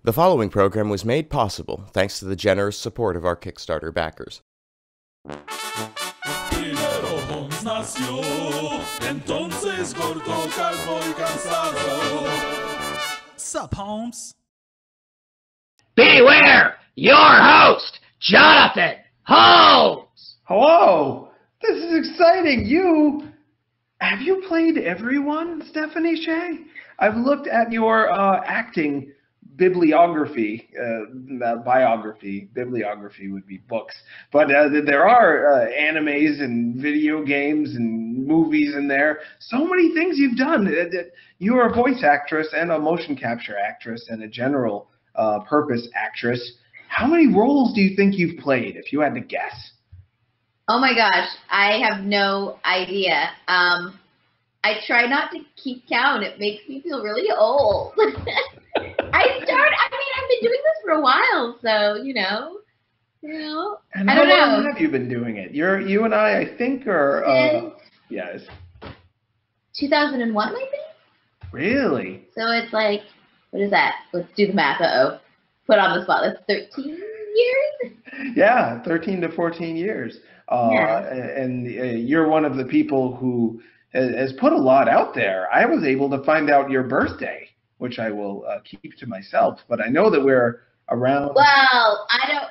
The following program was made possible thanks to the generous support of our Kickstarter backers. Primero Holmes nació, entonces cortó, calvo y cansado. Sup, Holmes? Beware, your host, Jonathan Holmes! Hello! This is exciting! Have you played everyone, Stephanie Sheh? I've looked at your acting bibliography, bibliography would be books, but there are animes and video games and movies in there. So many things you've done. You're a voice actress and a motion capture actress and a general purpose actress. How many roles do you think you've played, if you had to guess? Oh my gosh, I have no idea. I try not to keep count. It makes me feel really old. I've been doing this for a while, so, you know. And I don't know. How long have you been doing it? You and I think, are, yes. 2001, I think? Really? So it's like, what is that? Let's do the math. Uh-oh. Put on the spot. That's 13 years? Yeah, 13 to 14 years. Yeah. And you're one of the people who has put a lot out there. I was able to find out your birthday, which I will keep to myself, but I know that we're around. Well,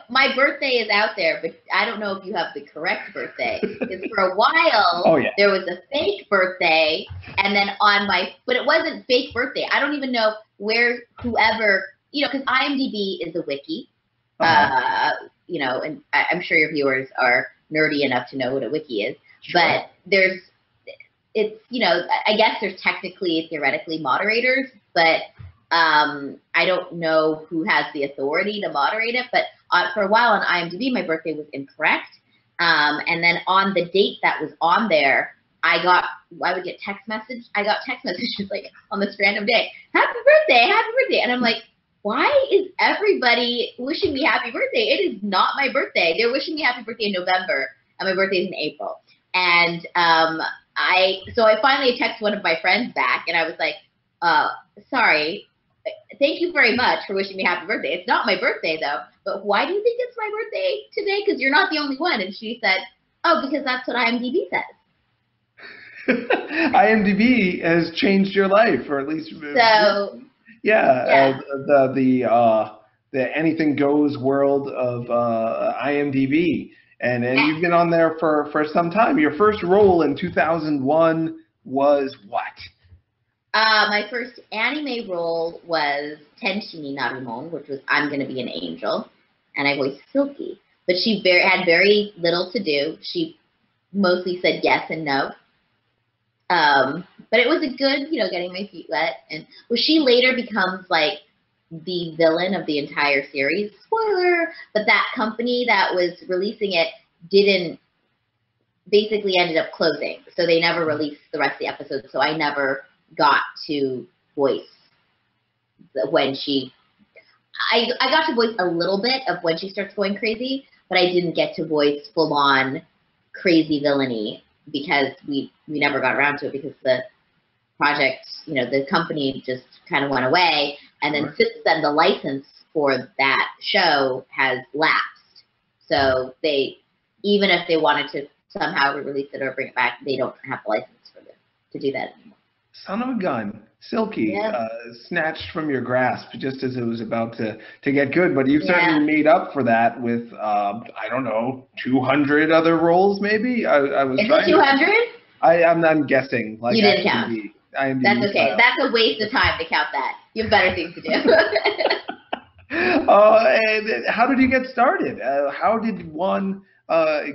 my birthday is out there, but I don't know if you have the correct birthday. Because for a while, there was a fake birthday, and then but it wasn't fake birthday. I don't even know where whoever, because IMDb is a wiki, and I'm sure your viewers are nerdy enough to know what a wiki is, Sure. But I guess there's theoretically moderators, but I don't know who has the authority to moderate it. But for a while on IMDb, my birthday was incorrect. And then on the date that was on there, I would get text messages. I got text messages like on this random day, happy birthday. And I'm like, why is everybody wishing me happy birthday? It is not my birthday. They're wishing me happy birthday in November, and my birthday is in April. And so I finally texted one of my friends back, and I was like, sorry, thank you very much for wishing me happy birthday. It's not my birthday, though, but why do you think it's my birthday today? Because you're not the only one. And she said, oh, because that's what IMDb says. IMDb has changed your life, or at least the anything goes world of IMDb. And you've been on there for some time. Your first role in 2001 was what? My first anime role was Tenshi ni Narumon, which was I'm Gonna Be an Angel, and I voiced Silky. But she had very little to do. She mostly said yes and no. But it was a good, getting my feet wet. And she later becomes like the villain of the entire series. Spoiler! But that company that was releasing it basically ended up closing. So they never released the rest of the episodes. So I never got to voice when I got to voice a little bit of when she starts going crazy, but I didn't get to voice full-on crazy villainy because we never got around to it because the project, the company just kind of went away. And then since then, the license for that show has lapsed. So even if they wanted to somehow re-release it or bring it back, they don't have the license to do that anymore. Son of a gun. Silky, snatched from your grasp just as it was about to get good. But you've certainly made up for that with, 200 other roles maybe? I was Is it 200? I'm guessing. Like you didn't count. IMDb That's okay. style. That's a waste of time to count that. You have better things to do. And how did you get started? How did one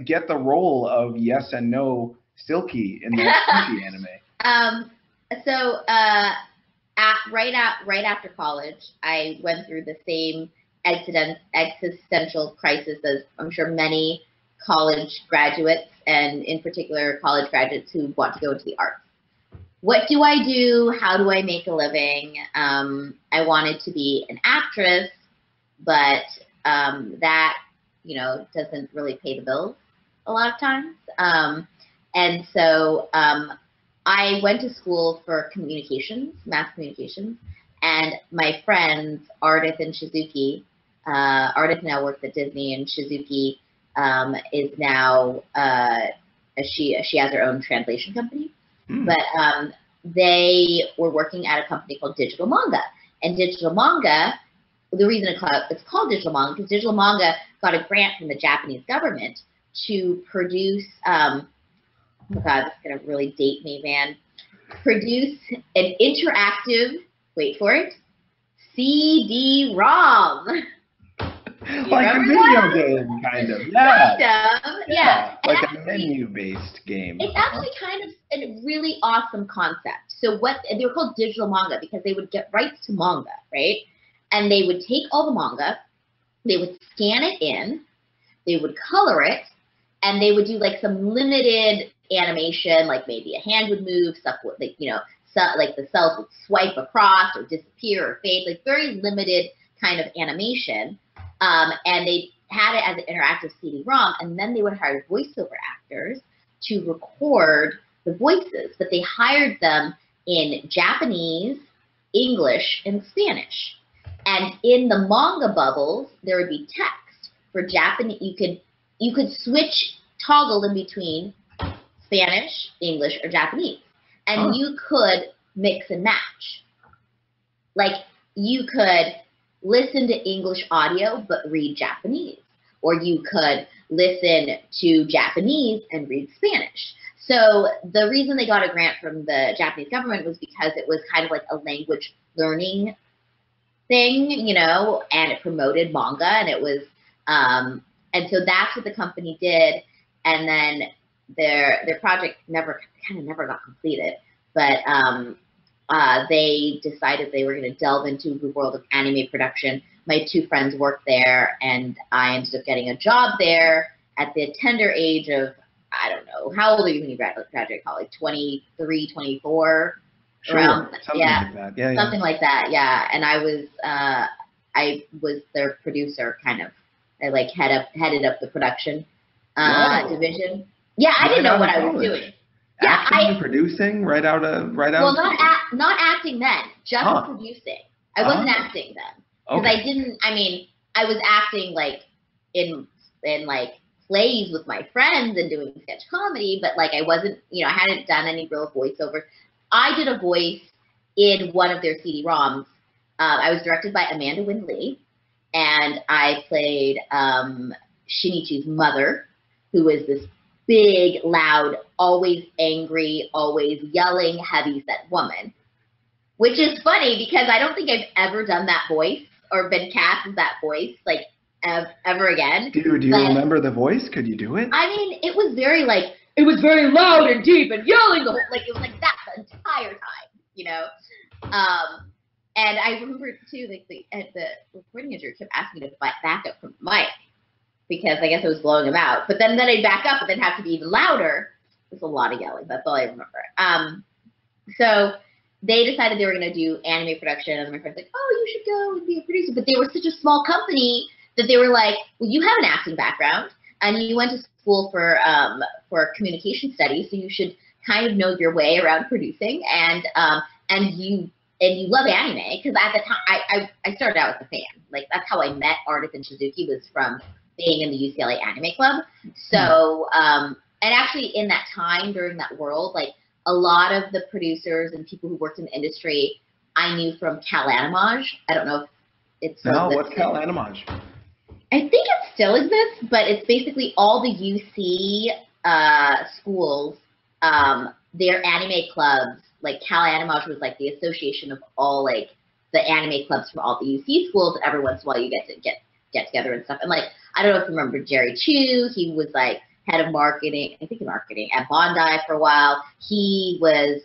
get the role of Yes and No Silky in the Sushi anime? Right after college, I went through the same existential crisis as I'm sure many college graduates, and in particular college graduates who want to go into the arts. What do I do? How do I make a living? I wanted to be an actress, but that doesn't really pay the bills a lot of times. And so I went to school for communications, mass communications, And my friends, Ardith and Shizuki, Ardith now works at Disney, and Shizuki is now, she has her own translation company. But they were working at a company called Digital Manga. And Digital Manga, the reason it's called Digital Manga, because Digital Manga got a grant from the Japanese government to produce, oh God, this is going to really date me, man. Produce an interactive, wait for it, CD-ROM. Like a video game, kind of. Yeah. Yeah. Like a menu-based game. It's actually kind of a really awesome concept. So they were called digital manga because they would get rights to manga, right? And they would take all the manga, they would scan it in, they would color it, and they would do like some limited animation, like maybe a hand would move, stuff would, like, you know, like the cells would swipe across or disappear or fade, like very limited kind of animation. And they had it as an interactive CD-ROM, and then they would hire voiceover actors to record the voices, but they hired them in Japanese, English, and Spanish. And in the manga bubbles, there would be text for Japanese. You could switch, toggle in between Spanish, English, or Japanese, and you could mix and match. Like, you could listen to English audio but read Japanese, or you could listen to Japanese and read Spanish. So the reason they got a grant from the Japanese government was because it was kind of like a language learning thing, you know, and it promoted manga, and it was, and so that's what the company did. And then their project never got completed, but they decided they were going to delve into the world of anime production. My two friends worked there, and I ended up getting a job there at the tender age of, I don't know, how old are you when you graduate college? 23, 24? Sure, around, something like that. Yeah, something like that, yeah. And I was their producer, kind of. I like headed up the production division. Yeah, I didn't know what I was doing. Yeah, acting and producing right out. Well, not acting then, just producing. I wasn't acting then because I didn't. I mean, I was acting like in like plays with my friends and doing sketch comedy, but like I wasn't. You know, I hadn't done any real voiceovers. I did a voice in one of their CD-ROMs. I was directed by Amanda Windley, and I played Shinichi's mother, who is this big, loud, always angry, always yelling, heavy-set woman. Which is funny because I don't think I've ever done that voice or been cast as that voice, like, ever again. Do you remember the voice? Could you do it? I mean, it was very loud and deep and yelling the whole, like, it was like that the entire time, you know? And I remember, too, like, the recording engineer kept asking me to back up from the mic, because I guess it was blowing him out. But then I'd back up, but then have to be even louder. There's a lot of yelling. That's all I remember. So they decided they were going to do anime production, and my friend's like, oh, you should go and be a producer. But they were such a small company that they were like, well, you have an acting background, and you went to school for communication studies, so you should kind of know your way around producing, and you love anime, because at the time I started out as a fan. Like, that's how I met Ardith and Shizuki, was from being in the UCLA Anime Club. So, and actually in that time, during that world, like, a lot of the producers and people who worked in the industry, I knew from Cal Animage. I don't know if it's still exists. What's Cal Animage? I think it still exists, but it's basically all the UC schools, their anime clubs. Like, Cal Animage was like the association of all, like, the anime clubs from all the UC schools. Every once in a while you get together and stuff. And, like, I don't know if you remember Jerry Chu. He was, like, head of marketing, I think marketing, at Bondi for a while. He was,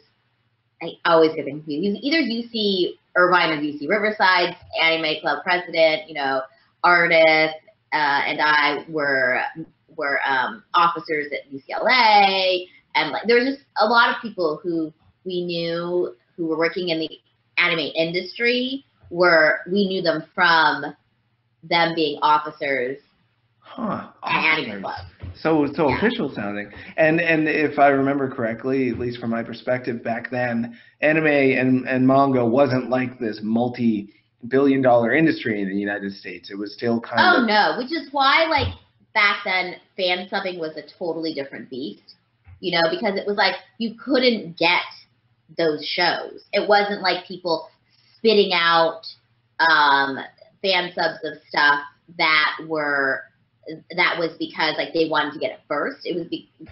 I always get him confused. He was either UC Irvine or UC Riverside's anime club president. You know, Ardith and I were officers at UCLA. And, like, there was just a lot of people who we knew who were working in the anime industry. We knew them from them being officers at anime club. So official sounding. And if I remember correctly, at least from my perspective back then, anime and manga wasn't like this multi-billion-dollar industry in the United States. It was still kind of. Oh no, which is why like back then fan subbing was a totally different beast. You know, because it was like you couldn't get those shows. It wasn't like people spitting out fan subs of stuff that was because like they wanted to get it first. It was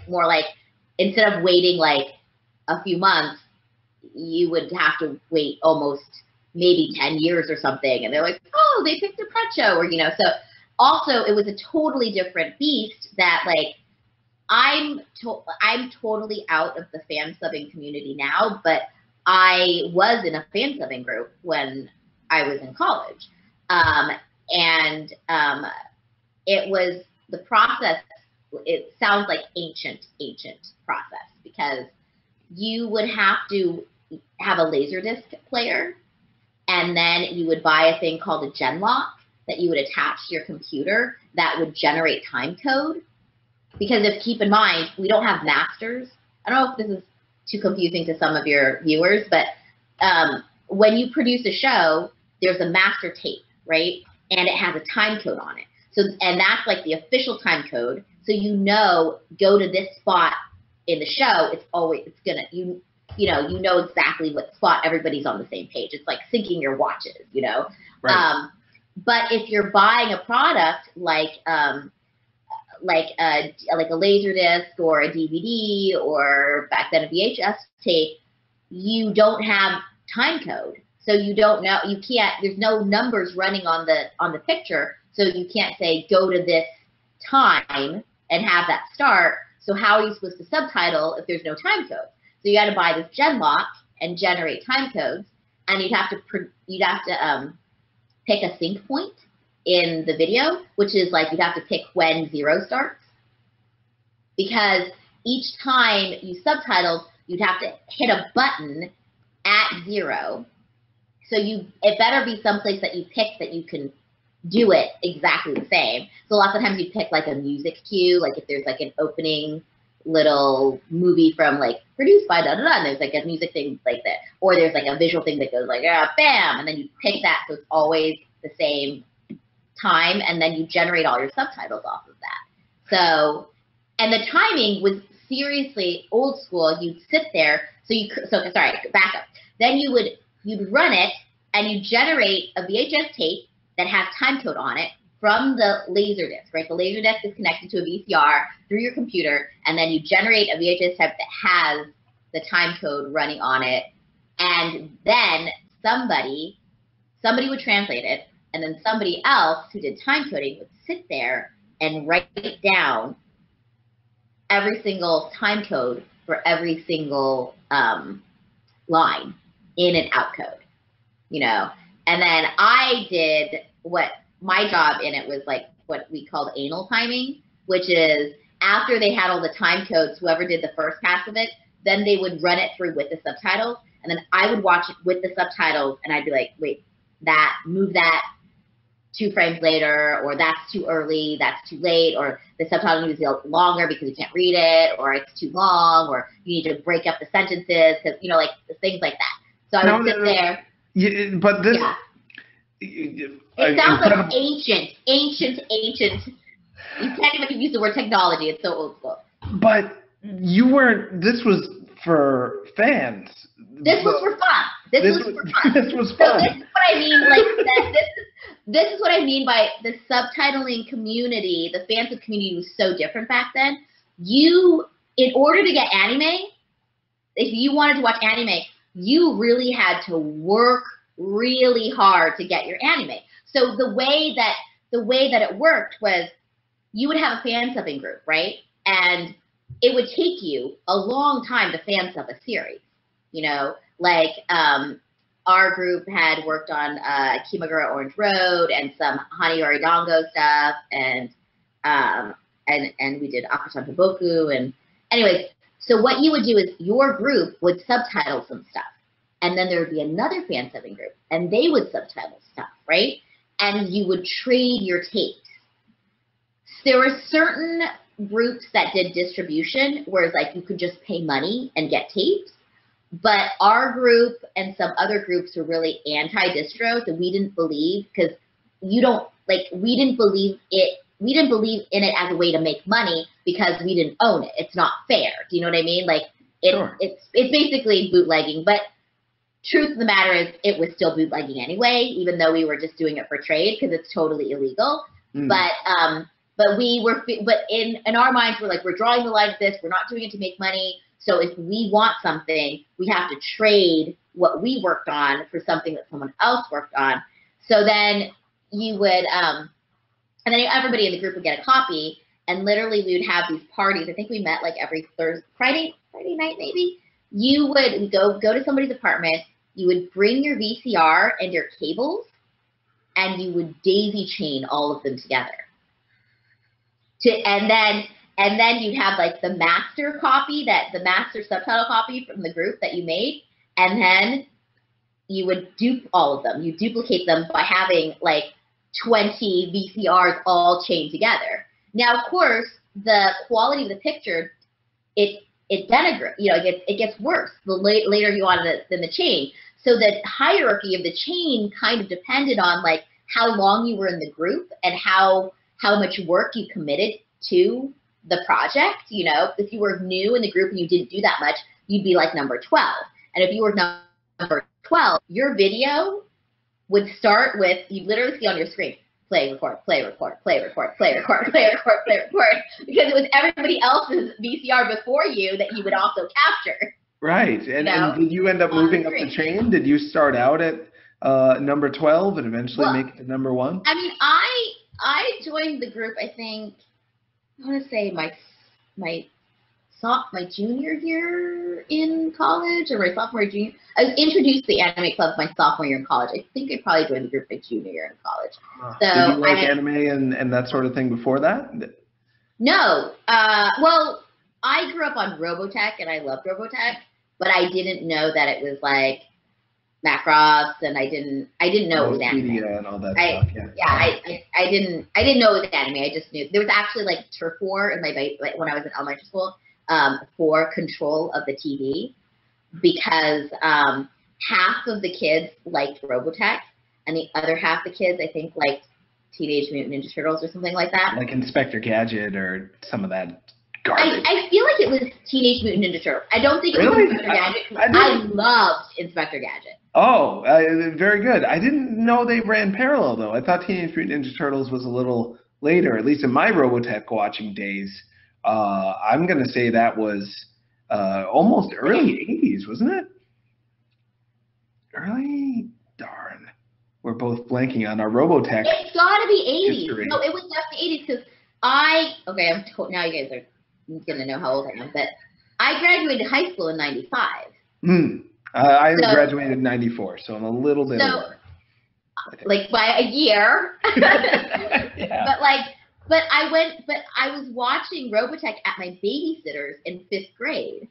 more like instead of waiting like a few months, you would have to wait almost maybe 10 years or something. And they're like, oh, they picked a pet show, or, you know, so also it was a totally different beast that like, I'm totally out of the fan subbing community now, but I was in a fan subbing group when I was in college. It was the process, it sounds like ancient process, because you would have to have a Laserdisc player, and then you would buy a thing called a Genlock that you would attach to your computer that would generate time code. Because keep in mind, we don't have masters. I don't know if this is too confusing to some of your viewers, but when you produce a show, there's a master tape, right? And it has a time code on it. So, and that's like the official time code. So you know, go to this spot in the show. It's gonna you know exactly what spot. Everybody's on the same page. It's like syncing your watches, you know. Right. But if you're buying a product like a Laserdisc or a DVD or back then a VHS tape, you don't have time code. So you don't know, you can't, there's no numbers running on the picture, so you can't say go to this time and have that start. So how are you supposed to subtitle if there's no time code? So you got to buy this Genlock and generate time codes, and you'd have to pick a sync point in the video, which is like you'd have to pick when 0 starts, because each time you subtitled, you'd have to hit a button at 0. So it better be someplace that you pick that you can do it exactly the same. So lots of times you pick like a music cue, like if there's like an opening little movie from like produced by da da da, and there's like a music thing like that, or there's like a visual thing that goes like bam, and then you pick that, so it's always the same time, and then you generate all your subtitles off of that. So, and the timing was seriously old school. You'd sit there, sorry, back up. Then you'd run it, and you generate a VHS tape that has time code on it from the Laserdisc, right? The Laserdisc is connected to a VCR through your computer, and then you generate a VHS tape that has the time code running on it, and then somebody would translate it, and then somebody else who did time coding would sit there and write down every single time code for every single line in and out code, you know. And then I did my job in it was like what we called anal timing, which is after they had all the time codes, whoever did the first pass of it, then they would run it through with the subtitles, and then I would watch it with the subtitles, and I'd be like, wait, move that 2 frames later, or that's too early, that's too late, or the subtitle needs to be longer because you can't read it, or it's too long, or you need to break up the sentences, because, you know, like things like that. So I would sit there. Yeah, but this. Yeah. It sounds like ancient. You can't even use the word technology. It's so old school. But you weren't. This was for fans. This was for fun. This was for fun. This was fun. So this is what I mean. Like this is what I mean by the subtitling community. The fansub community was so different back then. In order to get anime, if you wanted to watch anime, you really had to work really hard to get your anime. So the way that it worked was you would have a fan subbing group, right? And it would take you a long time to fan sub a series. You know, like our group had worked on Kimagura Orange Road and some Hanayori Dango stuff, and we did Akusan Toboku, and anyways, so what you would do is your group would subtitle some stuff. And then there would be another fan subbing group, and they would subtitle stuff, right? And you would trade your tapes. There were certain groups that did distribution, whereas like you could just pay money and get tapes. But our group and some other groups were really anti-distro, so we didn't believe, because we didn't believe in it as a way to make money because we didn't own it. It's not fair. Do you know what I mean? Like it's basically bootlegging, but truth of the matter is it was still bootlegging anyway, even though we were just doing it for trade because it's totally illegal. But in our minds, we're like, we're drawing the line at this. We're not doing it to make money. So if we want something, we have to trade what we worked on for something that someone else worked on. So then you would, and then everybody in the group would get a copy, and literally we would have these parties. I think we met like every Friday night maybe. You would go to somebody's apartment. You would bring your VCR and your cables, and you would daisy chain all of them together. And then you'd have like the master copy, the master subtitle copy from the group that you made, and then you would dupe all of them. You duplicate them by having like 20 VCRs all chained together. Now, of course, the quality of the picture, it denigrates, it gets worse the later you on in the chain. So the hierarchy of the chain kind of depended on like how long you were in the group and how much work you committed to the project. If you were new in the group and you didn't do that much, you'd be like number 12. And if you were number 12, your video would start with, you literally see on your screen, play, record, play, record, play, record, play, record, play, record, play, record, because it was everybody else's VCR before you that you would also capture. Right. And did you end up moving up the chain? Did you start out at number 12 and eventually make it to number 1? I mean, I joined the group, I think, I want to say my junior year in college, or my sophomore junior. I was introduced to the anime club my sophomore year in college. I think I probably joined the group my junior year in college. So did you like anime and that sort of thing before that? No. Well, I grew up on Robotech, and I loved Robotech, but I didn't know that it was like Macross, and I didn't know it was anime. Media and all that stuff. I didn't know it was anime. I just knew there was actually like turf war in when I was in elementary school for control of the TV, because half of the kids liked Robotech, and the other half of the kids, I think, liked Teenage Mutant Ninja Turtles or something like that. Like Inspector Gadget or some of that garbage. I feel like it was Teenage Mutant Ninja Turtles. I don't think it was Inspector Gadget. I loved Inspector Gadget. Oh, very good. I didn't know they ran parallel, though. I thought Teenage Mutant Ninja Turtles was a little later, at least in my Robotech watching days. I'm going to say that was almost early 80s, wasn't it? Early? Darn. We're both blanking on our Robotech. It's got to be 80s. history. No, it was definitely 80s, because now you guys are going to know how old I am, but I graduated high school in 95. I graduated in 94, so I'm a little bit older. Like by a year. Yeah. But I was watching Robotech at my babysitter's in 5th grade.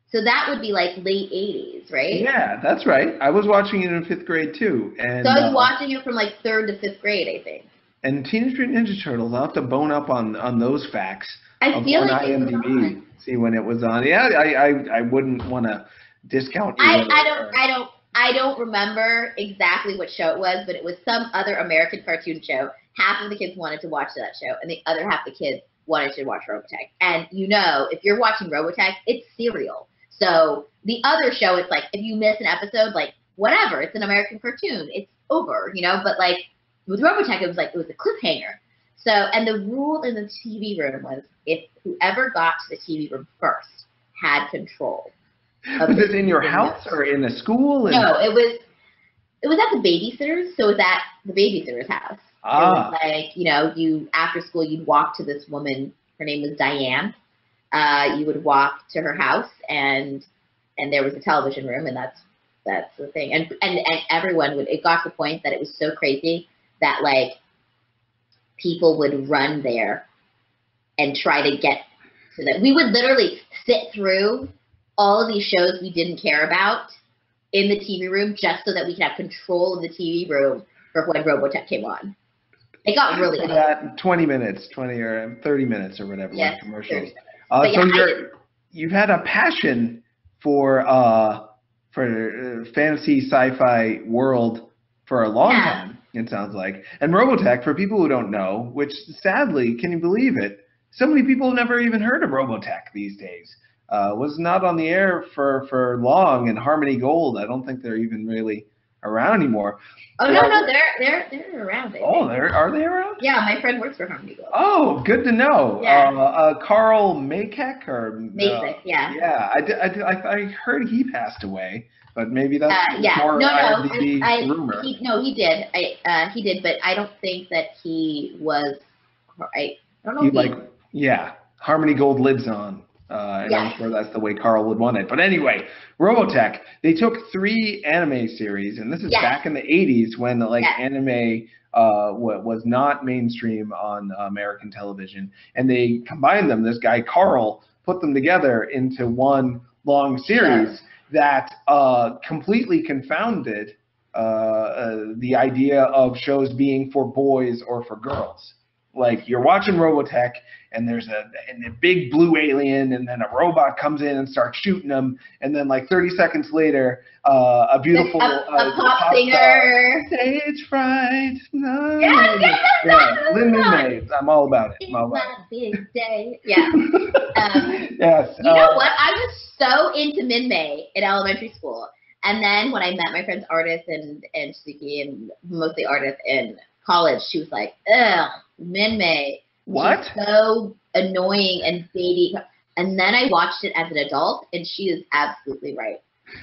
So that would be like late 80s, right? Yeah, that's right. I was watching it in 5th grade too. And so I was watching it from like 3rd to 5th grade, I think. And Teenage Mutant Ninja Turtles, I'll have to bone up on those facts. I feel like it was IMDb, see when it was on. Yeah, I wouldn't want to discount either. I don't remember exactly what show it was, but it was some other American cartoon show. Half of the kids wanted to watch that show, and the other half of the kids wanted to watch Robotech. And if you're watching Robotech, it's serial. So the other show, it's like, if you miss an episode, like, whatever, it's an American cartoon, it's over, But like with Robotech, it was a cliffhanger. So, and the rule in the TV room was, if whoever got to the TV room first had control. Was it in your house or in a school? No, it was at the babysitter's. So it was at the babysitter's house. It was like, after school, you'd walk to this woman. Her name was Diane. You would walk to her house, and there was a television room, and that's the thing. And everyone would. It got to the point that it was so crazy that like people would run there and try to get to them. We would literally sit through all of these shows we didn't care about in the TV room just so that we could have control of the TV room for when Robotech came on. It got really for old. that 20 minutes, 20 or 30 minutes or whatever, Yes, like commercials. 30 But So yeah, you've had a passion for fantasy sci-fi world for a long Yeah. time, it sounds like. And Robotech, for people who don't know, which sadly, can you believe it? So many people have never even heard of Robotech these days. Was not on the air for long, and Harmony Gold, I don't think they're even really around anymore. Oh no, they're around. Oh, are they around? Yeah, my friend works for Harmony Gold. Oh, good to know. Yeah. Carl Makek or Basic, yeah. Yeah, I heard he passed away, but maybe that's Yeah. more No, IMDb rumor. He did. He did, but I don't think that he was. I don't know. Harmony Gold lives on. And I'm sure that's the way Carl would want it. But anyway, Robotech, they took 3 anime series, and this is back in the 80s when anime was not mainstream on American television, and they combined them. This guy, Carl, put them together into one long series that completely confounded the idea of shows being for boys or for girls. Like, you're watching Robotech, and there's a big blue alien, and then a robot comes in and starts shooting them, and then like 30 seconds later, a beautiful pop singer. Stage fright. No. Yeah. Lynn May. I'm all about it. It's not a big day. Yeah. Yes. You know what? I was so into Min May in elementary school, and then when I met my friends Artis and Suki, and mostly Artis in college, she was like, ugh, Min May. What? She's so annoying and baby. And then I watched it as an adult, and she is absolutely right.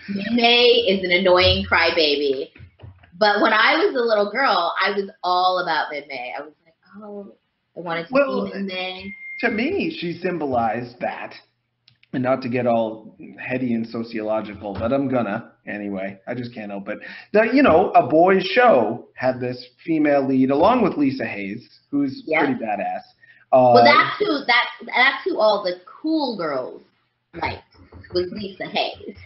Min May is an annoying crybaby. But when I was a little girl, I was all about Min May. I was like, oh, I wanted to see Min May. To me, she symbolized that. And not to get all heady and sociological, but I'm gonna anyway. I just can't help it. A boys' show had this female lead along with Lisa Hayes, who's pretty badass. Well, that's who all the cool girls liked, was Lisa Hayes.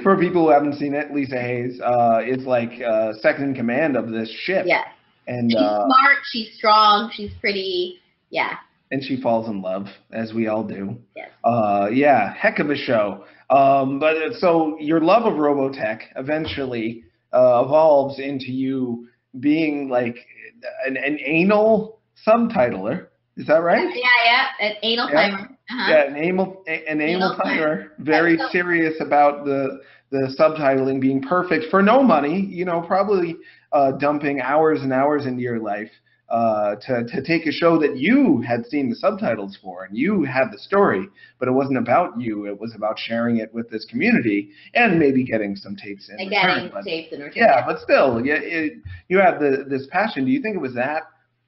For people who haven't seen it, Lisa Hayes is like second in command of this ship. Yeah. And she's smart. She's strong. She's pretty. Yeah. And she falls in love, as we all do. Yes. Heck of a show. But so your love of Robotech eventually evolves into you being like an anal subtitler. Is that right? Yeah. An anal timer. Uh-huh. Yeah, an anal timer. Very serious about the subtitling being perfect for no money. Probably dumping hours and hours into your life. To take a show that you had seen the subtitles for, and you had the story, but it wasn't about you. It was about sharing it with this community and maybe getting some tapes in return. Yeah, but still, you had this passion. Do you think it was that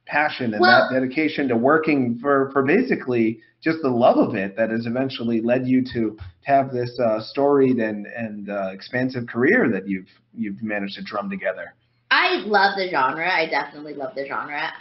passion and that dedication to working for basically just the love of it that has eventually led you to have this storied and expansive career that you've managed to drum together? I love the genre. I definitely love the genre.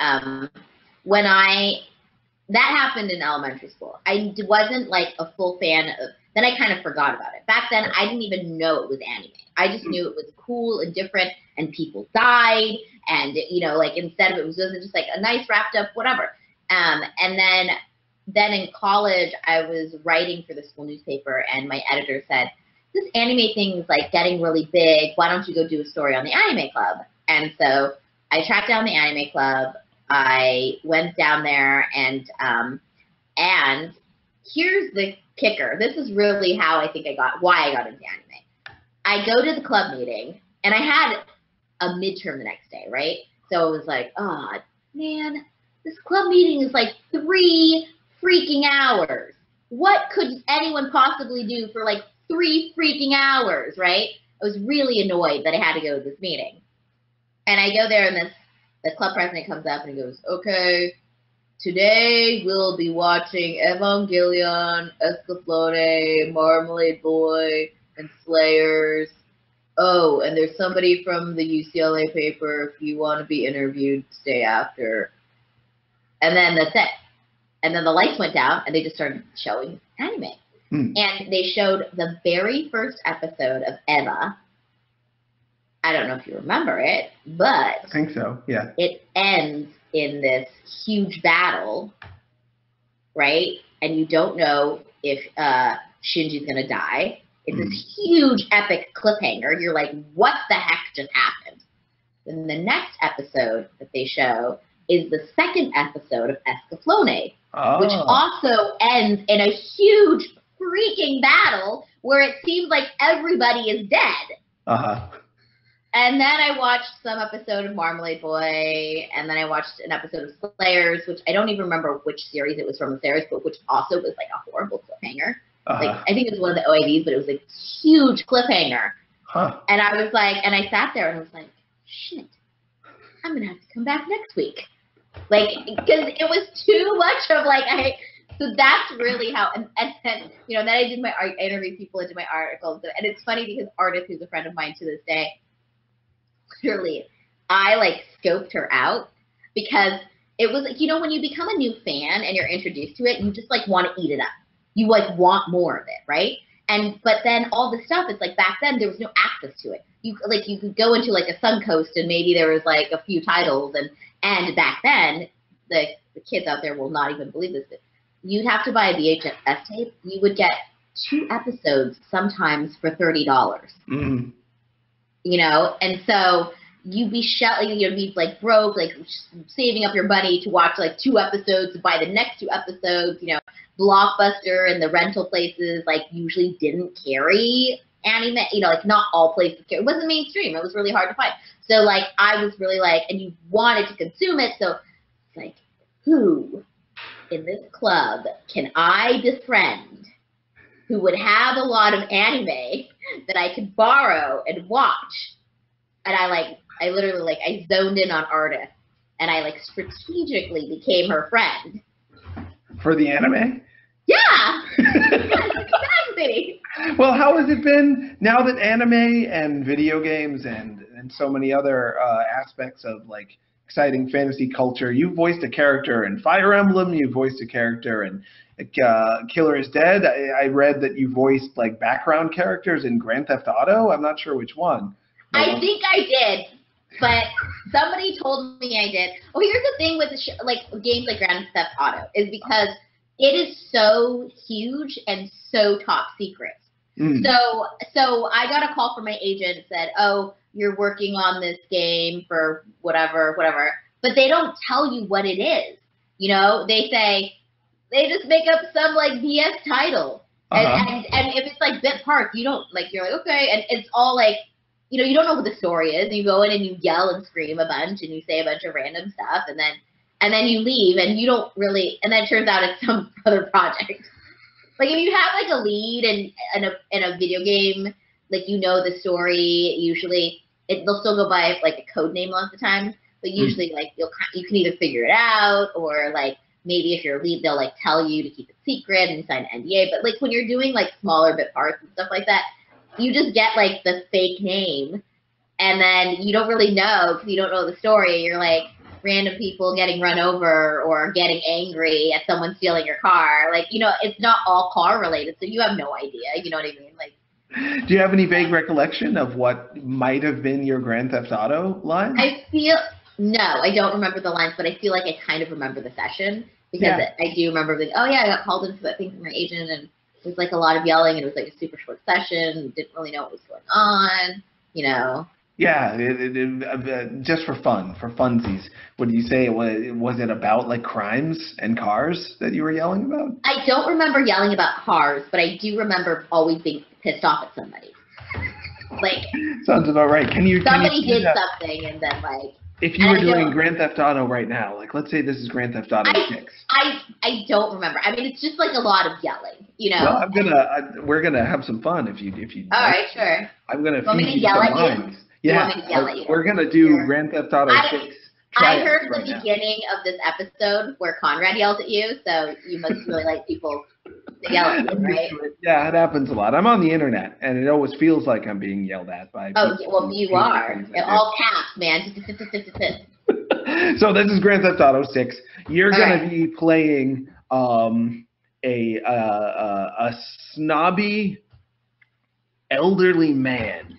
That happened in elementary school. I wasn't like a full fan of. Then I kind of forgot about it. Back then, I didn't even know it was anime. I just knew it was cool and different, and people died, and instead of it wasn't just like a nice wrapped up whatever. And then in college, I was writing for the school newspaper, and my editor said, "This anime thing is like getting really big. Why don't you go do a story on the Anime Club?" And so I tracked down the Anime Club. I went down there, and here's the kicker. This is really why I got into anime. I go to the club meeting, and I had a midterm the next day, right? So it was like, oh man, this club meeting is like 3 freaking hours. What could anyone possibly do for like 3 freaking hours, right? I was really annoyed that I had to go to this meeting. And I go there, and the club president comes up and he goes, okay, today we'll be watching Evangelion, Escaflowne, Marmalade Boy, and Slayers. Oh, and there's somebody from the UCLA paper. If you want to be interviewed, stay after. And then that's it. And then the lights went down, and they just started showing anime. And they showed the very first episode of Eva. I don't know if you remember it, but I think so. Yeah. it ends in this huge battle, right? And you don't know if Shinji's gonna die. It's this huge epic cliffhanger. You're like, what the heck just happened? Then the next episode that they show is the second episode of Escaflowne, which also ends in a huge freaking battle where it seems like everybody is dead. And then I watched some episode of Marmalade Boy, and then I watched an episode of Slayers, which I don't even remember which series it was from the Slayers, but which also was like a horrible cliffhanger. Like, I think it was one of the OAVs, but it was a huge cliffhanger. And I was like, and I sat there and I was like, shit, I'm going to have to come back next week. Like, because it was too much of like, so that's really how, and then, you know, then I did I interviewed people, I did my articles, and it's funny because Artist, who's a friend of mine to this day, literally, I like scoped her out because it was like, you know, when you become a new fan and you're introduced to it, you just like want to eat it up. You like want more of it, right? But then all the stuff, it's like back then there was no access to it. You could go into like a Suncoast and maybe there was like a few titles and back then the kids out there will not even believe this, but you'd have to buy a VHS tape. You would get 2 episodes sometimes for $30. You know, and so you'd be you'd be like broke, like saving up your money to watch like 2 episodes, to buy the next 2 episodes. You know, Blockbuster and the rental places like usually didn't carry anime. You know, like not all places carry. It wasn't mainstream. It was really hard to find. So like I was really like, and you wanted to consume it. So it's like, who in this club can I befriend who would have a lot of anime that I could borrow and watch? And I literally like, I zoned in on Artist and I like strategically became her friend. For the anime? Yeah! Exactly! Well, how has it been now that anime and video games and so many other aspects of like exciting fantasy culture, you voiced a character in Fire Emblem, you voiced a character in Killer is Dead. I read that you voiced like background characters in Grand Theft Auto. I'm not sure which one. I think I did, but somebody told me I did. Oh, here's the thing with like games like Grand Theft Auto is because it is so huge and so top secret. So I got a call from my agent and said, "Oh, you're working on this game for whatever," but they don't tell you what it is. You know, they just make up some like BS title, and if it's like bit parts, you don't like. You're like, okay, and it's all like, you know, you don't know what the story is. You go in and you yell and scream a bunch and you say a bunch of random stuff, and then you leave and you don't really. And then it turns out it's some other project. Like if you have like a lead in a video game, like you know the story. Usually, they'll still go by like a code name a lot of the time, but usually like you can either figure it out or like maybe if you're a lead, they'll like tell you to keep it secret and you sign an NDA. But like when you're doing like smaller bit parts and stuff like that, you just get like the fake name, and then you don't really know because you don't know the story. You're like random people getting run over or getting angry at someone stealing your car. Like, you know, it's not all car related, so you have no idea. You know what I mean? Like, do you have any vague recollection of what might have been your Grand Theft Auto line? No, I don't remember the lines, but I feel like I kind of remember the session because I do remember like, oh yeah, I got called in for that thing from my agent and it was like a lot of yelling and it was like a super short session. Didn't really know what was going on, you know. Yeah, just for fun, for funsies. Would you say was it about like crimes and cars that you were yelling about? I don't remember yelling about cars, but I do remember always being pissed off at somebody. Like sounds about right. Somebody did something and then like. If you were doing Grand Theft Auto right now, like let's say this is Grand Theft Auto 6. I don't remember. I mean, it's just like a lot of yelling, you know. Well, we're gonna have some fun if you. All right, sure. I'm gonna feed you some lines. Yeah, we're gonna do Grand Theft Auto 6. I heard the beginning of this episode where Conrad yells at you, so you must really like people to yell at you, right? Yeah, it happens a lot. I'm on the internet, and it always feels like I'm being yelled at by people. Oh, well, you are. All caps, man. So this is Grand Theft Auto 6. You're going to be playing a snobby elderly man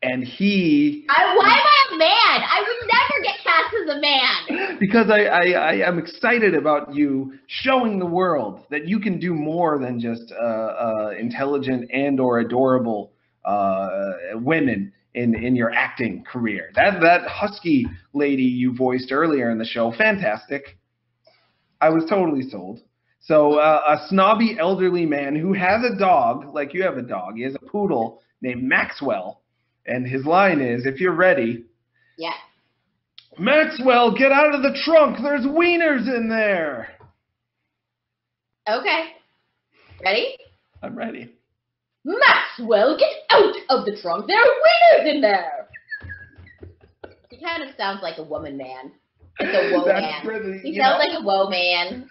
and he. Why am I a man? I would never get cast as a man. Because I am excited about you showing the world that you can do more than just intelligent and or adorable women in your acting career. That husky lady you voiced earlier in the show, fantastic. I was totally sold. So a snobby elderly man who has a dog, like you have a dog. He has a poodle named Maxwell. And his line is, if you're ready, Yeah. Maxwell, get out of the trunk. There's wieners in there. Okay. Ready? I'm ready. Maxwell, get out of the trunk. There are wieners in there. He kind of sounds like a woman man. Like a woe man. Really, He sounds like a woe man.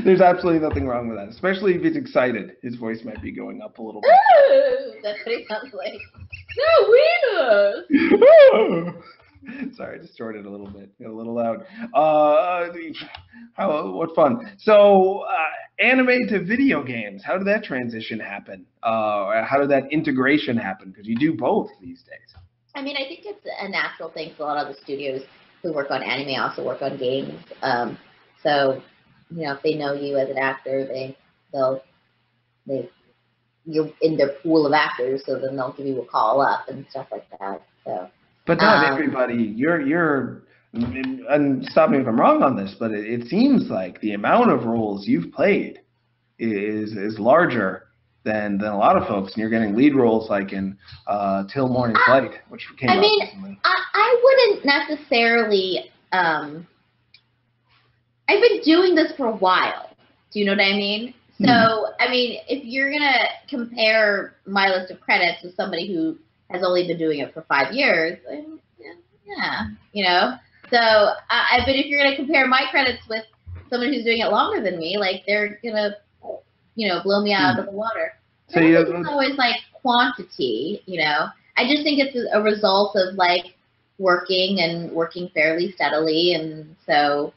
There's absolutely nothing wrong with that, especially if he's excited. His voice might be going up a little bit. Ooh, that's what he sounds like. There are wieners. Sorry, I distorted a little bit. Got a little loud. What fun. So, anime to video games, how did that transition happen? How did that integration happen? Because you do both these days. I mean, I think it's a natural thing for a lot of the studios who work on anime also work on games. So, you know, if they know you as an actor, you're in their pool of actors, so then they'll give you a call up and stuff like that. So. But not everybody. You're, and stop me if I'm wrong on this, but it seems like the amount of roles you've played is larger than a lot of folks, and you're getting lead roles like in Till Morning Flight, which came out recently. I wouldn't necessarily. I've been doing this for a while. Do you know what I mean? So, I mean, if you're gonna compare my list of credits with somebody who has only been doing it for 5 years, yeah, you know. So, but if you're gonna compare my credits with someone who's doing it longer than me, like they're gonna, you know, blow me out of the water. So it's always like quantity, you know. I just think it's a result of like working fairly steadily, and so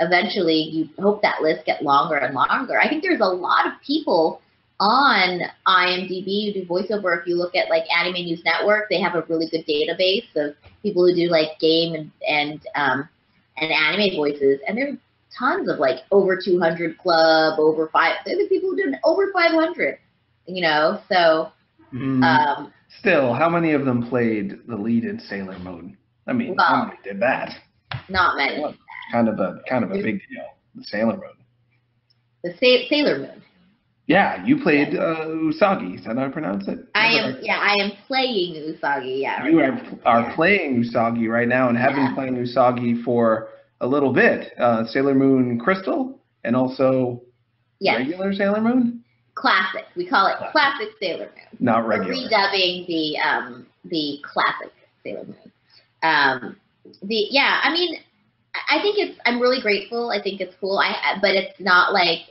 eventually you hope that list get longer and longer. I think there's a lot of people on IMDb who do voiceover. If you look at like Anime News Network, they have a really good database of people who do like game and anime voices, and there are tons of like over 200 club, over 5. There's people who do over 500, you know. So still, how many of them played the lead in Sailor Moon? I mean, how many did that? Not many. Well, kind of a big deal. The Sailor Moon. The Sailor Moon. Yeah, you played Usagi. Is that how I pronounce it? I am playing Usagi. Yeah. You are playing Usagi right now, and have been playing Usagi for a little bit. Sailor Moon Crystal, and also regular Sailor Moon. Classic. We call it classic Sailor Moon. Not regular. We're redubbing the classic Sailor Moon. I mean, I think I'm really grateful. I think it's cool. But it's not like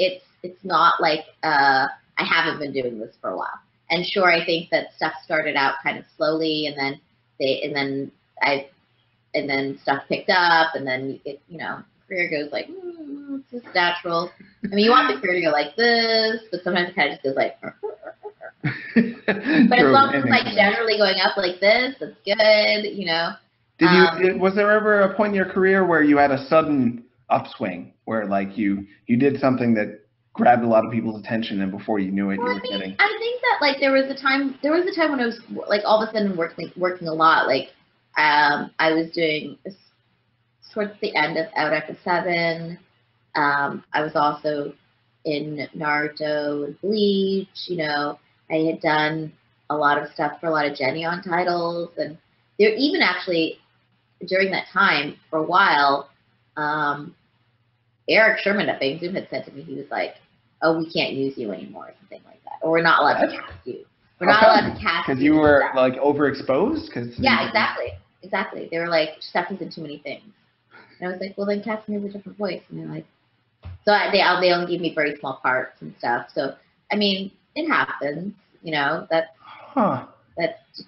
it's not like I haven't been doing this for a while. And sure, I think that stuff started out kind of slowly, and then stuff picked up, and then career goes like it's just natural. I mean, you want the career to go like this, but sometimes it kind of just goes like. But as long as it's like generally going up like this, that's good, you know. Was there ever a point in your career where you had a sudden upswing, where like you did something that grabbed a lot of people's attention, and before you knew it, you were getting? I think that like there was a time when I was like all of a sudden working a lot. Like I was doing towards the end of Out After 7. I was also in Naruto and Bleach. You know, I had done a lot of stuff for a lot of Geneon titles, and there even actually during that time for a while, Eric Sherman at Bang Zoom had said to me, he was like, "Oh, we can't use you anymore," or something like that, or we're not allowed to cast you. We're not allowed to cast you because you were like overexposed. Exactly. They were like, Stephanie's in too many things, and I was like, "Well, then cast me with a different voice." And they're like, so they only gave me very small parts and stuff. So I mean, it happens, you know. That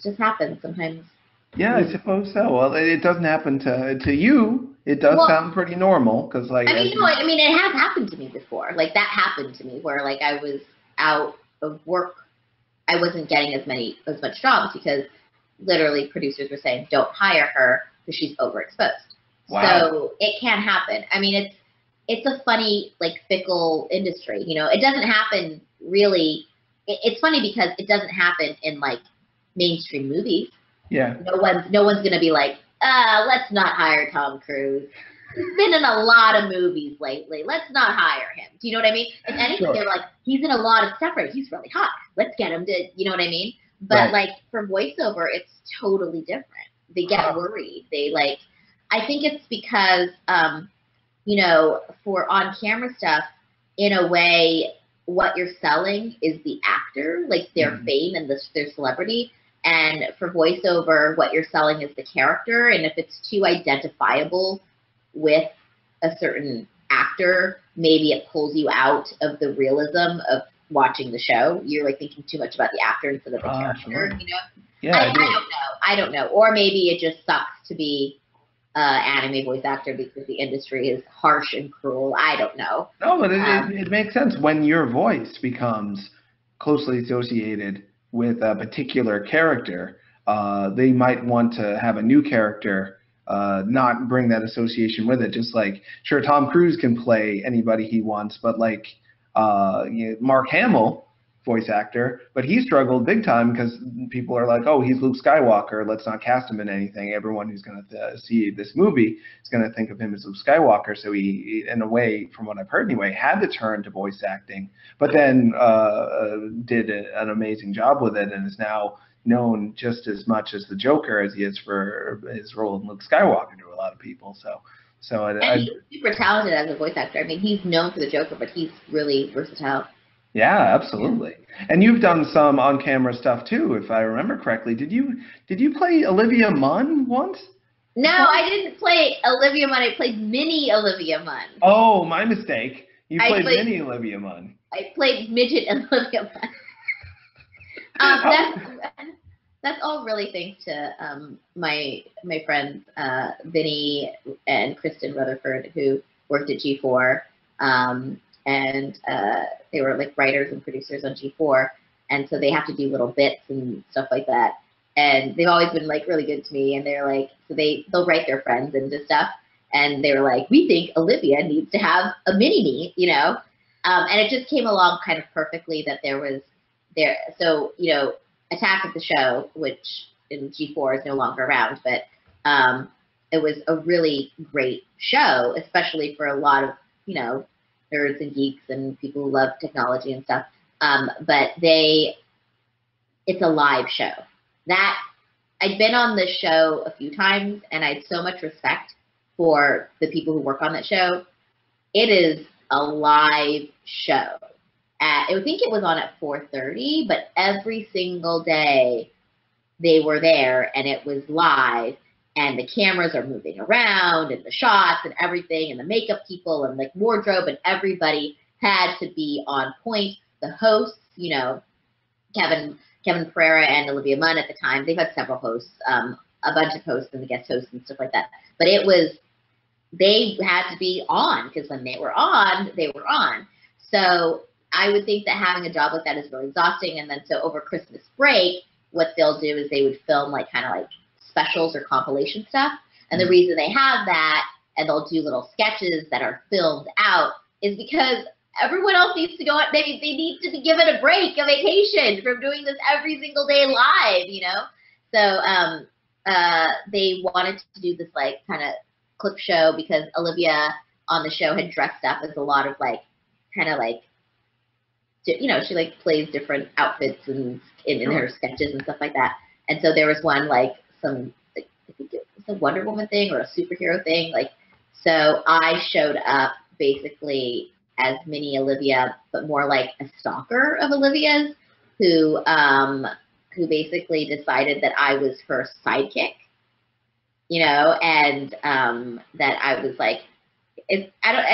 just happens sometimes. Yeah, I suppose so. Well, it doesn't happen to you. It does sound pretty normal, because like. I mean, it has happened to me before. Like that happened to me where like I was out of work. I wasn't getting as much jobs because literally producers were saying, don't hire her because she's overexposed. Wow. So it can happen. I mean, it's a funny, like, fickle industry. You know, it doesn't happen really. It's funny because it doesn't happen in, like, mainstream movies. Yeah. No one's gonna be like, let's not hire Tom Cruise. He's been in a lot of movies lately. Let's not hire him. Do you know what I mean? If anything, Sure. they're like, he's in a lot of stuff, right? He's really hot. Let's get him to, you know what I mean? But Right. like for voiceover, it's totally different. They get worried. They like, I think it's because, you know, for on-camera stuff, in a way, what you're selling is the actor, like their fame and their celebrity. And for voiceover, what you're selling is the character. And if it's too identifiable with a certain actor, maybe it pulls you out of the realism of watching the show. You're like thinking too much about the actor instead of the character, Sure. you know? Yeah, I don't know. Or maybe it just sucks to be anime voice actor because the industry is harsh and cruel. I don't know. No, but it makes sense when your voice becomes closely associated with a particular character. They might want to have a new character, not bring that association with it. Just like, sure, Tom Cruise can play anybody he wants, but like Mark Hamill, voice actor, but he struggled big time because people are like, oh, he's Luke Skywalker. Let's not cast him in anything. Everyone who's going to see this movie is going to think of him as Luke Skywalker. So he, in a way, from what I've heard anyway, had to turn to voice acting, but then did an amazing job with it and is now known just as much as the Joker as he is for his role in Luke Skywalker to a lot of people. And he's super talented as a voice actor. I mean, he's known for the Joker, but he's really versatile. Yeah, absolutely. And you've done some on-camera stuff too, if I remember correctly. Did you play Olivia Munn once? No, I didn't play Olivia Munn. I played Mini Olivia Munn. Oh, my mistake. You played Mini Olivia Munn. I played Midget Olivia Munn. That's all really thanks to my friends Vinny and Kristen Rutherford, who worked at G4. And they were like writers and producers on G4, and so they have to do little bits and stuff like that. And they've always been like really good to me. And they're like, so they'll write their friends into stuff, and they were like, we think Olivia needs to have a mini-me, you know. And it just came along kind of perfectly that there was there. So you know, Attack of the Show, which in G4 is no longer around, but it was a really great show, especially for a lot of nerds and geeks and people who love technology and stuff. But it's a live show. That I'd been on this show a few times, and I had so much respect for the people who work on that show. It is a live show. I think it was on at 4:30, but every single day they were there, and it was live. And the cameras are moving around, and the shots and everything, and the makeup people and like wardrobe, and everybody had to be on point. The hosts, Kevin Pereira and Olivia Munn at the time, they've had several hosts, a bunch of hosts and the guest hosts and stuff like that. But they had to be on, because when they were on, they were on. So I would think that having a job like that is really exhausting. And then so over Christmas break, what they'll do is they would film like kind of like specials or compilation stuff. And the reason they have that, and they'll do little sketches that are filmed out, is because everyone else needs to go out. They need to be given a break, a vacation from doing this every single day live, So they wanted to do this like kind of clip show, because Olivia on the show had dressed up as a lot of like kind of like, she like plays different outfits and in her sketches and stuff like that. And so there was one like some, like, I think it was a Wonder Woman thing or a superhero thing. Like, so I showed up basically as Mini Olivia, but more like a stalker of Olivia's, who basically decided that I was her sidekick, and that I was like, I don't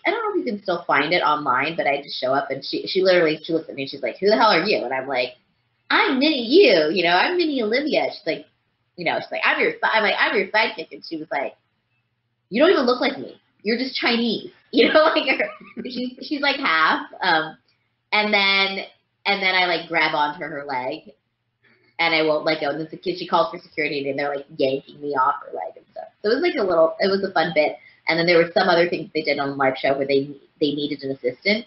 know if you can still find it online, but I just show up, and she looks at me and she's like, who the hell are you? And I'm like, I'm Mini you, I'm Mini Olivia. She's like, I'm your sidekick. And she was like, you don't even look like me. You're just Chinese, like she's like half. And then and then I like grab onto her leg, and I won't let go. And then she calls for security, and they're like yanking me off her leg and stuff. So it was like it was a fun bit. And then there were some other things they did on the live show where they needed an assistant,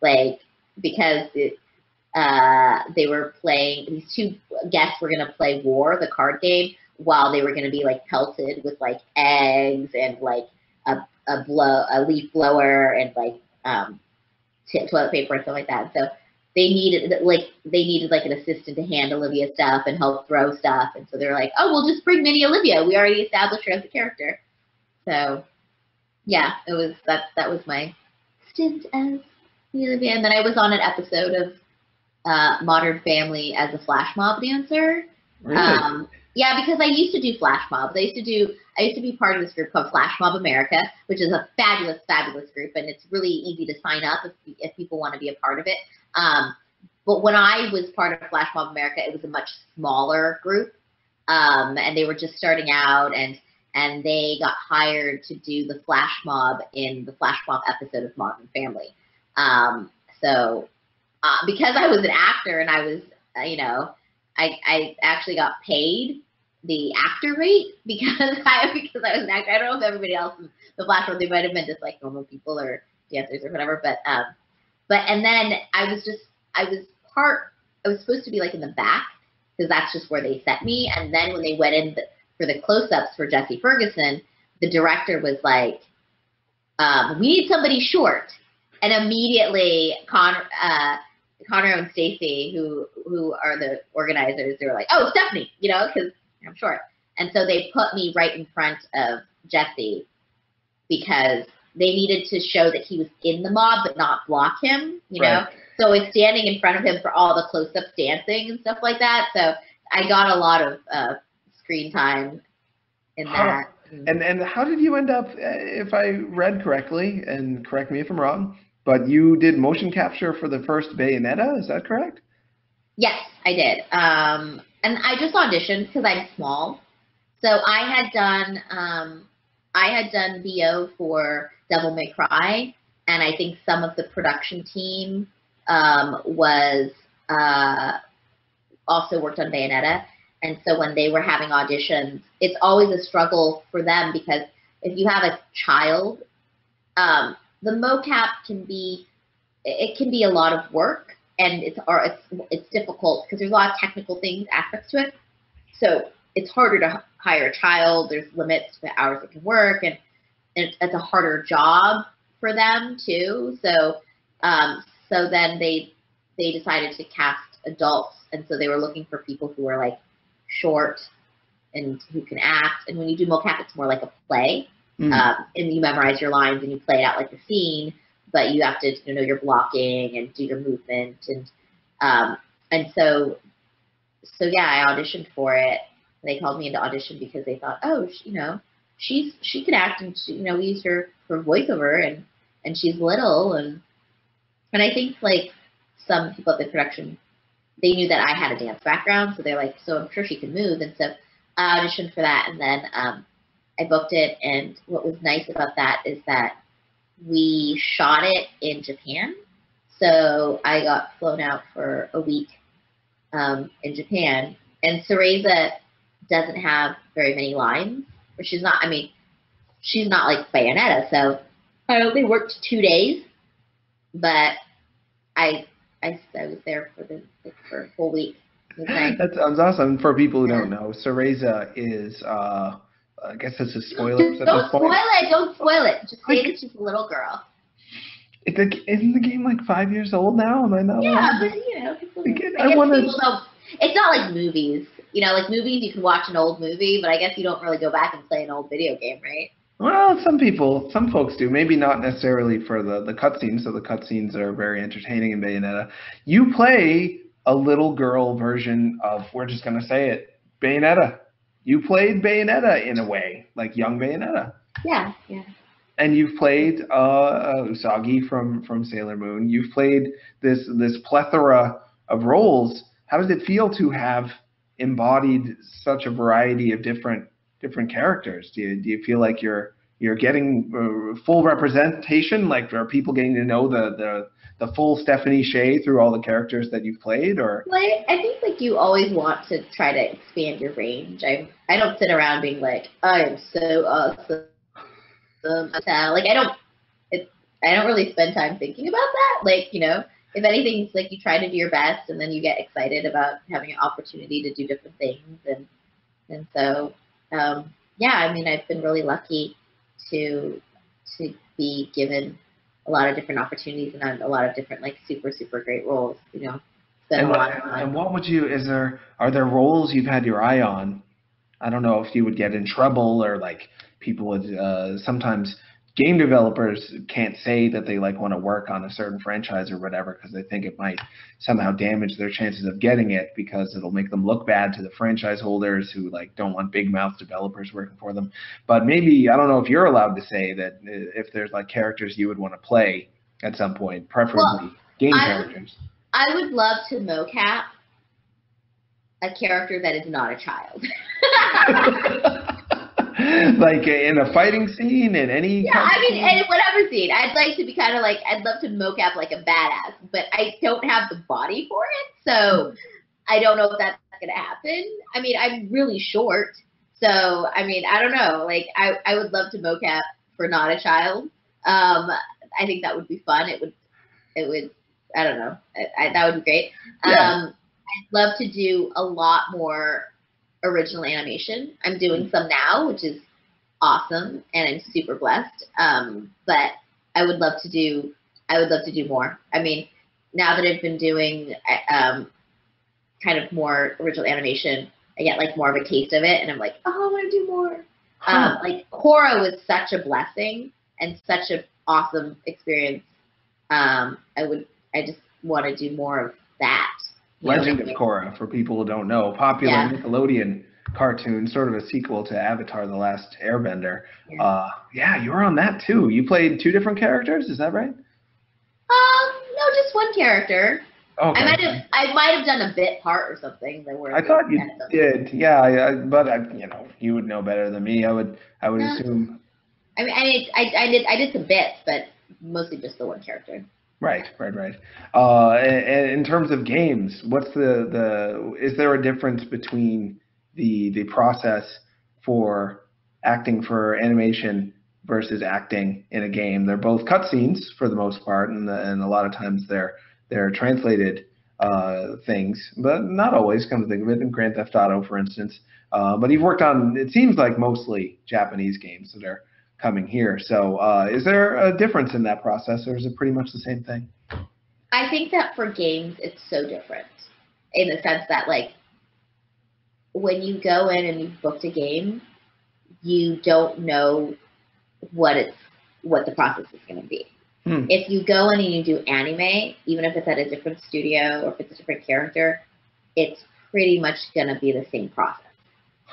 like because they were playing, these two guests were going to play War, the card game, while they were going to be like pelted with like eggs and like a leaf blower and like toilet paper and stuff like that. So they needed like an assistant to hand Olivia stuff and help throw stuff. And so they're like, oh, we'll just bring Mini Olivia. We already established her as a character. So yeah, that was my stint as Mini Olivia. And then I was on an episode of Modern Family as a flash mob dancer. Really? Yeah, because I used to do flash mobs. I used to be part of this group called Flash Mob America, which is a fabulous, fabulous group, and it's really easy to sign up if people want to be a part of it. But when I was part of Flash Mob America, it was a much smaller group, and they were just starting out, and they got hired to do the flash mob in the flash mob episode of Modern Family. So because I was an actor and I was, I actually got paid the actor rate because I was an actor. I don't know if everybody else in the flash mob, they might have been just like normal people or dancers or whatever, but and then I was supposed to be like in the back because that's just where they set me. And then when they went in for the close-ups for Jesse Ferguson, the director was like, we need somebody short. And immediately Connor and Stacy, who are the organizers, they were like, oh, Stephanie, because I'm short. And so they put me right in front of Jesse because they needed to show that he was in the mob but not block him, you know? So it's standing in front of him for all the close-ups dancing and stuff like that. So I got a lot of screen time in that. And how did you end up, if I read correctly, and correct me if I'm wrong, but you did motion capture for the first Bayonetta, is that correct? Yes, I did. And I just auditioned because I'm small. So I had done VO for Devil May Cry, and I think some of the production team was also worked on Bayonetta. And so when they were having auditions, it's always a struggle for them because if you have a child, the mocap can be a lot of work, and it's difficult because there's a lot of technical aspects to it. So it's harder to hire a child. There's limits to the hours it can work, and it's a harder job for them too. So then they decided to cast adults, and so they were looking for people who were like short and who can act. And when you do mocap, it's more like a play. And you memorize your lines and you play it out like a scene, but you have to know your blocking and do your movement. And so yeah, I auditioned for it. They called me into audition because they thought, oh, she could act, and we used her for voiceover, and she's little, and I think like some people at the production, they knew that I had a dance background, so they're like, so I'm sure she can move, and so I auditioned for that, and then I booked it. And what was nice about that is that we shot it in Japan, so I got flown out for a week in Japan, and Cereza doesn't have very many lines, or she's not like Bayonetta, so I only worked 2 days, but I was there for a full week. It was nice. That sounds awesome. For people who don't know, Cereza is, I guess it's a spoiler. Don't spoil it. Just say that she's a little girl. Isn't the game like 5 years old now? Am I not? Yeah, but people don't. It's not like movies. Like movies, you can watch an old movie, but I guess you don't really go back and play an old video game, right? Well, some folks do. Maybe not necessarily for the cutscenes. So the cutscenes are very entertaining in Bayonetta. You play a little girl version of, we're just going to say it, Bayonetta. You played Bayonetta in a way, like young Bayonetta. Yeah. And you've played Usagi from Sailor Moon. You've played this plethora of roles. How does it feel to have embodied such a variety of different characters? Do you feel like you're you're getting full representation? Like, are people getting to know the full Stephanie Sheh through all the characters that you've played, or? Well, I think like you always want to try to expand your range. I don't sit around being like, I am so awesome. Like I don't really spend time thinking about that. Like, if anything, it's like you try to do your best, and then you get excited about having an opportunity to do different things, and so yeah, I mean, I've been really lucky to be given a lot of different opportunities and on a lot of different like super great roles. Spend a lot of time. And what would you? Are there roles you've had your eye on? I don't know if you would get in trouble, or like people would sometimes. Game developers can't say that they like want to work on a certain franchise or whatever because they think it might somehow damage their chances of getting it, because it'll make them look bad to the franchise holders who like don't want big mouth developers working for them. But maybe, I don't know if you're allowed to say that if there's like characters you would want to play at some point, preferably game characters. I would love to mocap a character that is not a child. Like in a fighting scene, in any in whatever scene. I'd like to be kind of like, I'd love to mocap like a badass, but I don't have the body for it, so I don't know if that's gonna happen. I mean, I'm really short, so I mean, I don't know. Like, I would love to mocap for not a child. I think that would be fun. It would. I don't know. That would be great. Yeah. I'd love to do a lot more original animation. I'm doing some now, which is awesome, and I'm super blessed. But I would love to do more. I mean, now that I've been doing kind of more original animation, I get like more of a taste of it, and I'm like, oh, I want to do more. Like Korra was such a blessing and such an awesome experience. I just want to do more of that. Legend of Korra, for people who don't know, popular Nickelodeon cartoon, sort of a sequel to Avatar: The Last Airbender. Yeah, you were on that too. You played two different characters, is that right? No, just one character. Okay. I might have done a bit part or something. I thought you did. Yeah, but you would know better than me. I would assume. I mean, I did some bits, but mostly just the one character. Right. And in terms of games, what's is there a difference between the process for acting for animation versus acting in a game? They're both cutscenes for the most part, and a lot of times they're translated things, but not always. Come to think of it, in Grand Theft Auto, for instance. But you've worked on, it seems like, mostly Japanese games that are coming here. So is there a difference in that process, or is it pretty much the same thing? I think that for games, it's so different in the sense that, like, when you go in and you've booked a game, you don't know what the process is going to be. If you go in and you do anime, even if it's at a different studio or if it's a different character, it's pretty much going to be the same process.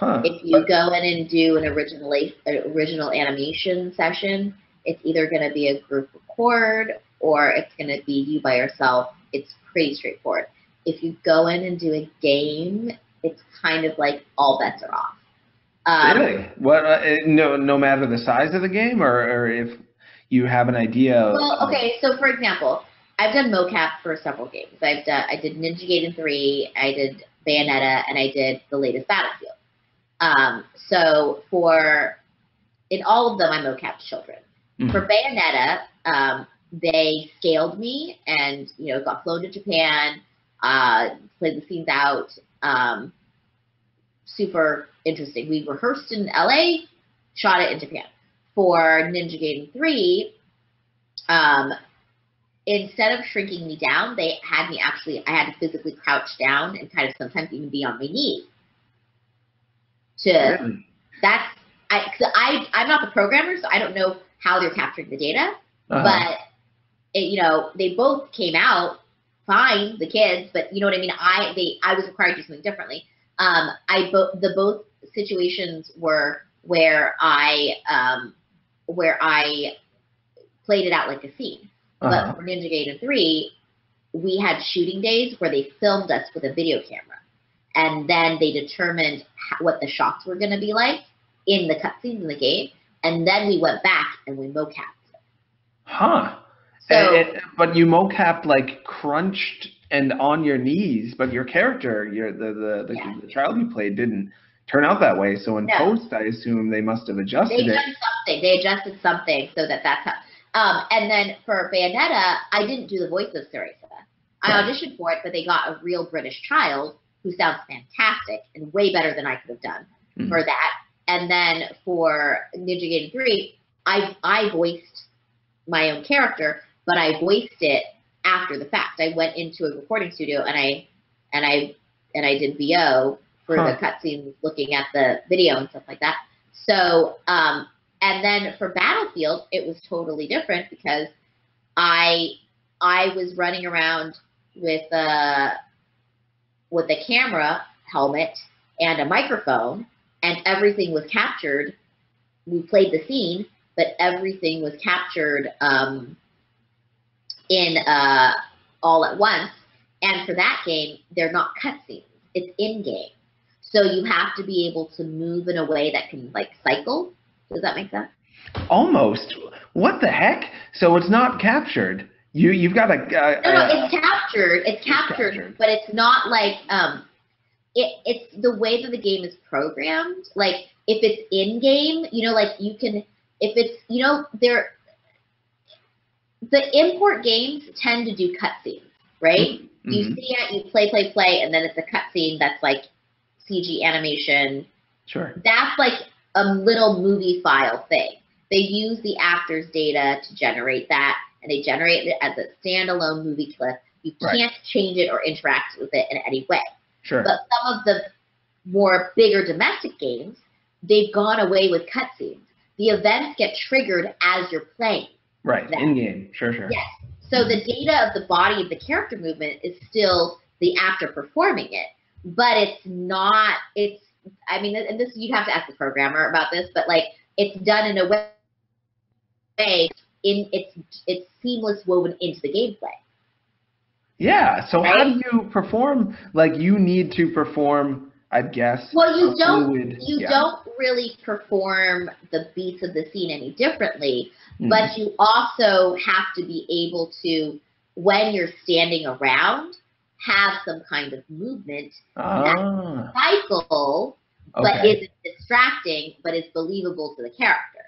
If you go in and do an original animation session, it's either going to be a group record or it's going to be you by yourself. It's pretty straightforward. If you go in and do a game, it's kind of like all bets are off. Really? What? No matter the size of the game, or if you have an idea. Well, okay. So for example, I've done mocap for several games. I did Ninja Gaiden 3, I did Bayonetta, and I did the latest Battlefield. So in all of them, I mocapped children. For Bayonetta, they scaled me and, got flown to Japan, played the scenes out. Super interesting. We rehearsed in LA, shot it in Japan. For Ninja Gaiden 3, instead of shrinking me down, I had to physically crouch down and kind of sometimes even be on my knees. I'm not the programmer, so I don't know how they're capturing the data, but they both came out fine, the kids, but you know what I mean? I was required to do something differently. Both situations were where I played it out like a scene. But for Ninja Gaiden 3, we had shooting days where they filmed us with a video camera. And then they determined what the shots were going to be like in the cutscenes in the game. and then we went back and we mocapped it. Huh. So, But you mocapped like crunched and on your knees, but your character, the child you played didn't turn out that way. So in post, I assume they must have adjusted it. They adjusted something so that's how. And then for Bayonetta, I didn't do the voice of Cereza. I auditioned for it, but they got a real British child who sounds fantastic and way better than I could have done for that. And then for Ninja Gaiden 3, I voiced my own character, but I voiced it after the fact. I went into a recording studio and I did VO for the cutscenes, looking at the video and stuff like that. So, and then for Battlefield, it was totally different because I was running around with a camera helmet and a microphone, and everything was captured. We played the scene, but everything was captured in all at once. And for that game, they're not cutscenes; it's in-game. So you have to be able to move in a way that can like cycle. Does that make sense? Almost. What the heck? So it's not captured. You've got a. No, it's captured. It's captured, but it's not like it's the way that the game is programmed. Like if it's in game, like you can. If it's the import games tend to do cutscenes, right? Mm-hmm. You see it, you play, and then it's a cutscene that's like CG animation. Sure. That's like a little movie file thing. They use the actor's data to generate that, and they generate it as a standalone movie clip. You can't change it or interact with it in any way. Sure. But some of the more bigger domestic games, they've gone away with cutscenes. The events get triggered as you're playing. Right, in-game. Sure. Yes. So the data of the body of the character movement is still the actor performing it, but it's not, and this, you'd have to ask the programmer about this, but like, it's done in a way, it's seamless woven into the gameplay. Yeah, so how do you perform, like you need to perform, I guess. Well, you don't really perform the beats of the scene any differently, but you also have to be able to, when you're standing around, have some kind of movement that cycle, but isn't distracting, but is believable to the character.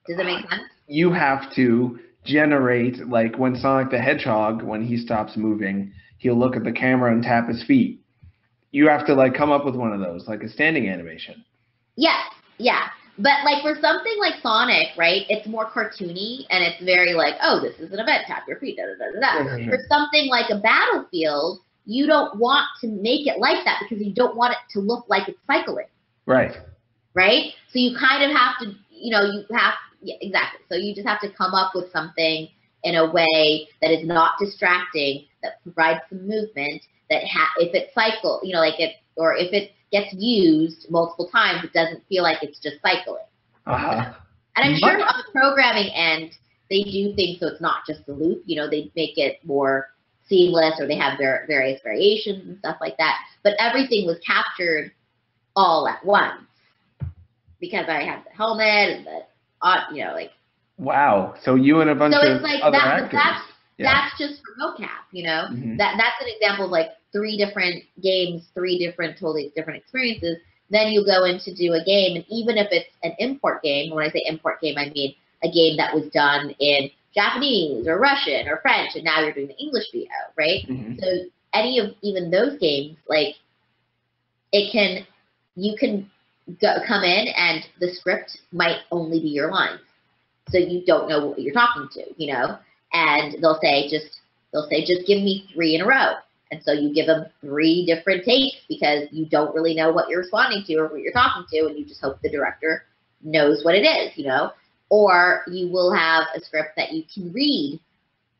Does that make sense? You have to generate, like when Sonic the Hedgehog, when he stops moving, he'll look at the camera and tap his feet. You have to like come up with one of those, like a standing animation. Yes, yeah. But like for something like Sonic, right, it's more cartoony and it's very like, oh, this is an event, tap your feet, da-da-da-da-da. Sure. For something like a Battlefield, you don't want to make it like that because you don't want it to look like it's cycling. Right. Right? So you kind of have to, exactly. So you just have to come up with something in a way that is not distracting, that provides some movement, that if it cycles, or if it gets used multiple times, it doesn't feel like it's just cycling. Uh-huh. And I'm sure on the programming end, they do things so it's not just a loop. They make it more seamless, or they have various variations and stuff like that. But everything was captured all at once because I had the helmet and the, Wow. So you and a bunch of like other actors. That's just for mocap, Mm-hmm. That's an example of like 3 different games, 3 totally different experiences. Then you go in to do a game, and even if it's an import game, when I say import game, I mean a game that was done in Japanese or Russian or French, and now you're doing the English VO, right? Mm-hmm. So any of even those games, like you can come in and the script might only be your lines, so you don't know what you're talking to, and they'll say just give me 3 in a row. And so you give them 3 different takes because you don't really know what you're responding to or what you're talking to, and you just hope the director knows what it is, Or you will have a script that you can read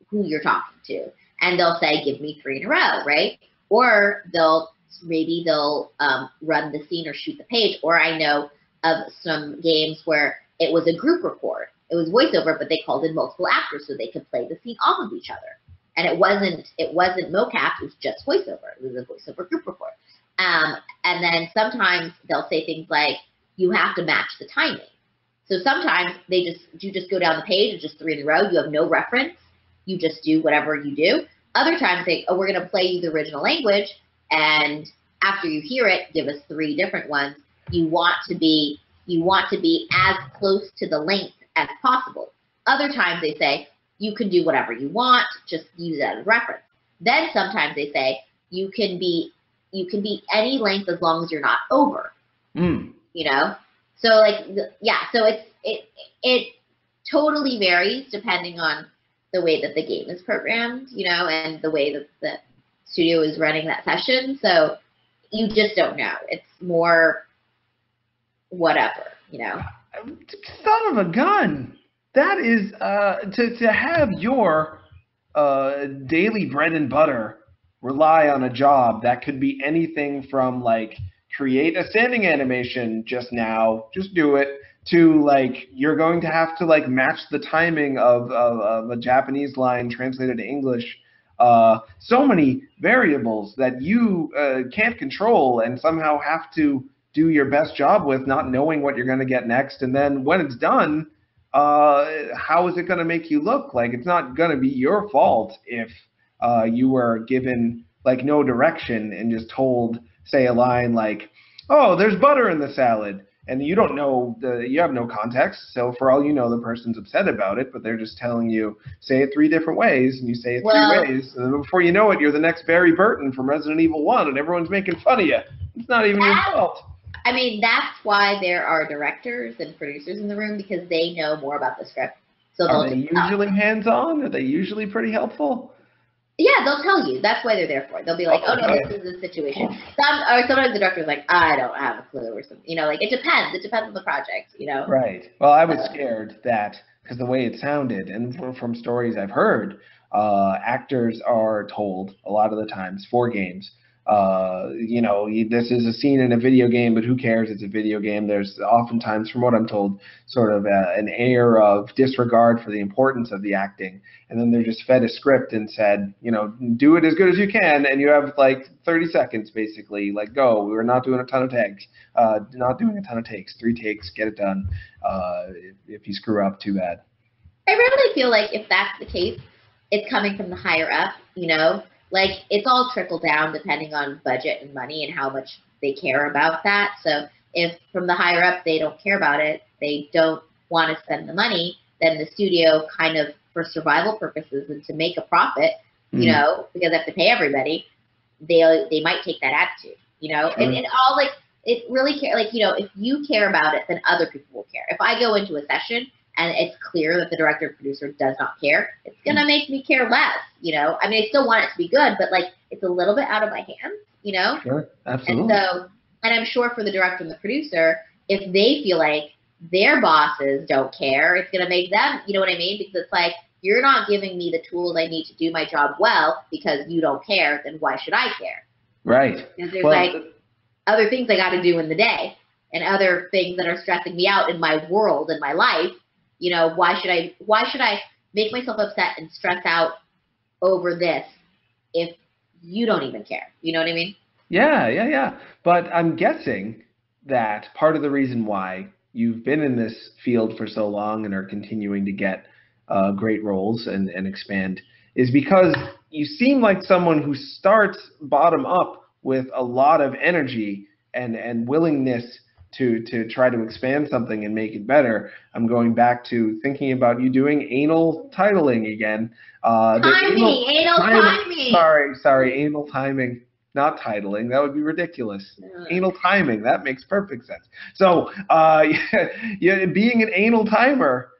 who you're talking to, and they'll say, give me 3 in a row, right? Or they'll run the scene or shoot the page. Or I know of some games where it was a group record. It was voiceover, but they called in multiple actors so they could play the scene off of each other. And it wasn't mocap, it was just voiceover. It was a voiceover group record. And then sometimes they'll say things like, you have to match the timing. So sometimes you just go down the page, it's just 3 in a row. You have no reference. You just do whatever you do. Other times we're going to play you the original language, and after you hear it, give us 3 different ones. You want to be as close to the length as possible. Other times they say you can do whatever you want, just use it as a reference. Then sometimes they say you can be any length as long as you're not over. You know, so like so it totally varies depending on the way that the game is programmed, you know, and the way that the studio is running that session. So you just don't know. It's more whatever, you know. Son of a gun. That is to have your daily bread and butter rely on a job that could be anything from like create a standing animation just now, just do it, to like you're going to have to like match the timing of a Japanese line translated to English. So many variables that you can't control and somehow have to do your best job with, not knowing what you're going to get next. And then when it's done, how is it going to make you look? Like, it's not going to be your fault if you were given like no direction and just told, say, a line like, "Oh, there's butter in the salad," and you don't know, you have no context. So for all you know, the person's upset about it, but they're just telling you, say it 3 different ways, and you say it 3 ways, and then before you know it, you're the next Barry Burton from Resident Evil 1, and everyone's making fun of you. It's not even your fault. I mean, that's why there are directors and producers in the room, because they know more about the script. So are they usually hands-on? Are they usually pretty helpful? Yeah, they'll tell you. That's why they're there for. They'll be like, "Oh no, this is the situation." Sometimes the director's like, "I don't have a clue," or something. You know, like it depends. It depends on the project. You know. Right. Well, I was scared that because the way it sounded, and from stories I've heard, actors are told a lot of the times for games, you know, this is a scene in a video game, but who cares? It's a video game. There's oftentimes, from what I'm told, sort of an air of disregard for the importance of the acting. And then they're just fed a script and said, you know, do it as good as you can. And you have like 30 seconds, basically, like, go. We're not doing a ton of takes. 3 takes, get it done. If you screw up, too bad. I really feel like if that's the case, it's coming from the higher up, you know? Like, it's all trickled down depending on budget and money and how much they care about that. So if from the higher up they don't care about it, they don't want to spend the money, then the studio kind of, for survival purposes and to make a profit, you know, because they have to pay everybody, they might take that attitude, you know? And it all, like, it really care, like, you know, if you care about it, then other people will care. If I go into a session and it's clear that the director and producer does not care, it's going to make me care less, you know? I mean, I still want it to be good, but, like, it's a little bit out of my hands, you know? Sure, absolutely. And I'm sure for the director and the producer, if they feel like their bosses don't care, it's going to make them, you know what I mean? Because it's like, you're not giving me the tools I need to do my job well because you don't care, then why should I care? Right. Because there's, like, other things I got to do in the day and other things that are stressing me out in my world, in my life. You know, why should I make myself upset and stress out over this if you don't even care? You know what I mean? Yeah. But I'm guessing that part of the reason why you've been in this field for so long and are continuing to get great roles and expand is because you seem like someone who starts bottom up with a lot of energy and willingness to try to expand something and make it better. I'm going back to thinking about you doing anal titling again. Anal timing. Sorry, anal timing. Not titling. That would be ridiculous. Anal timing. That makes perfect sense. So being an anal timer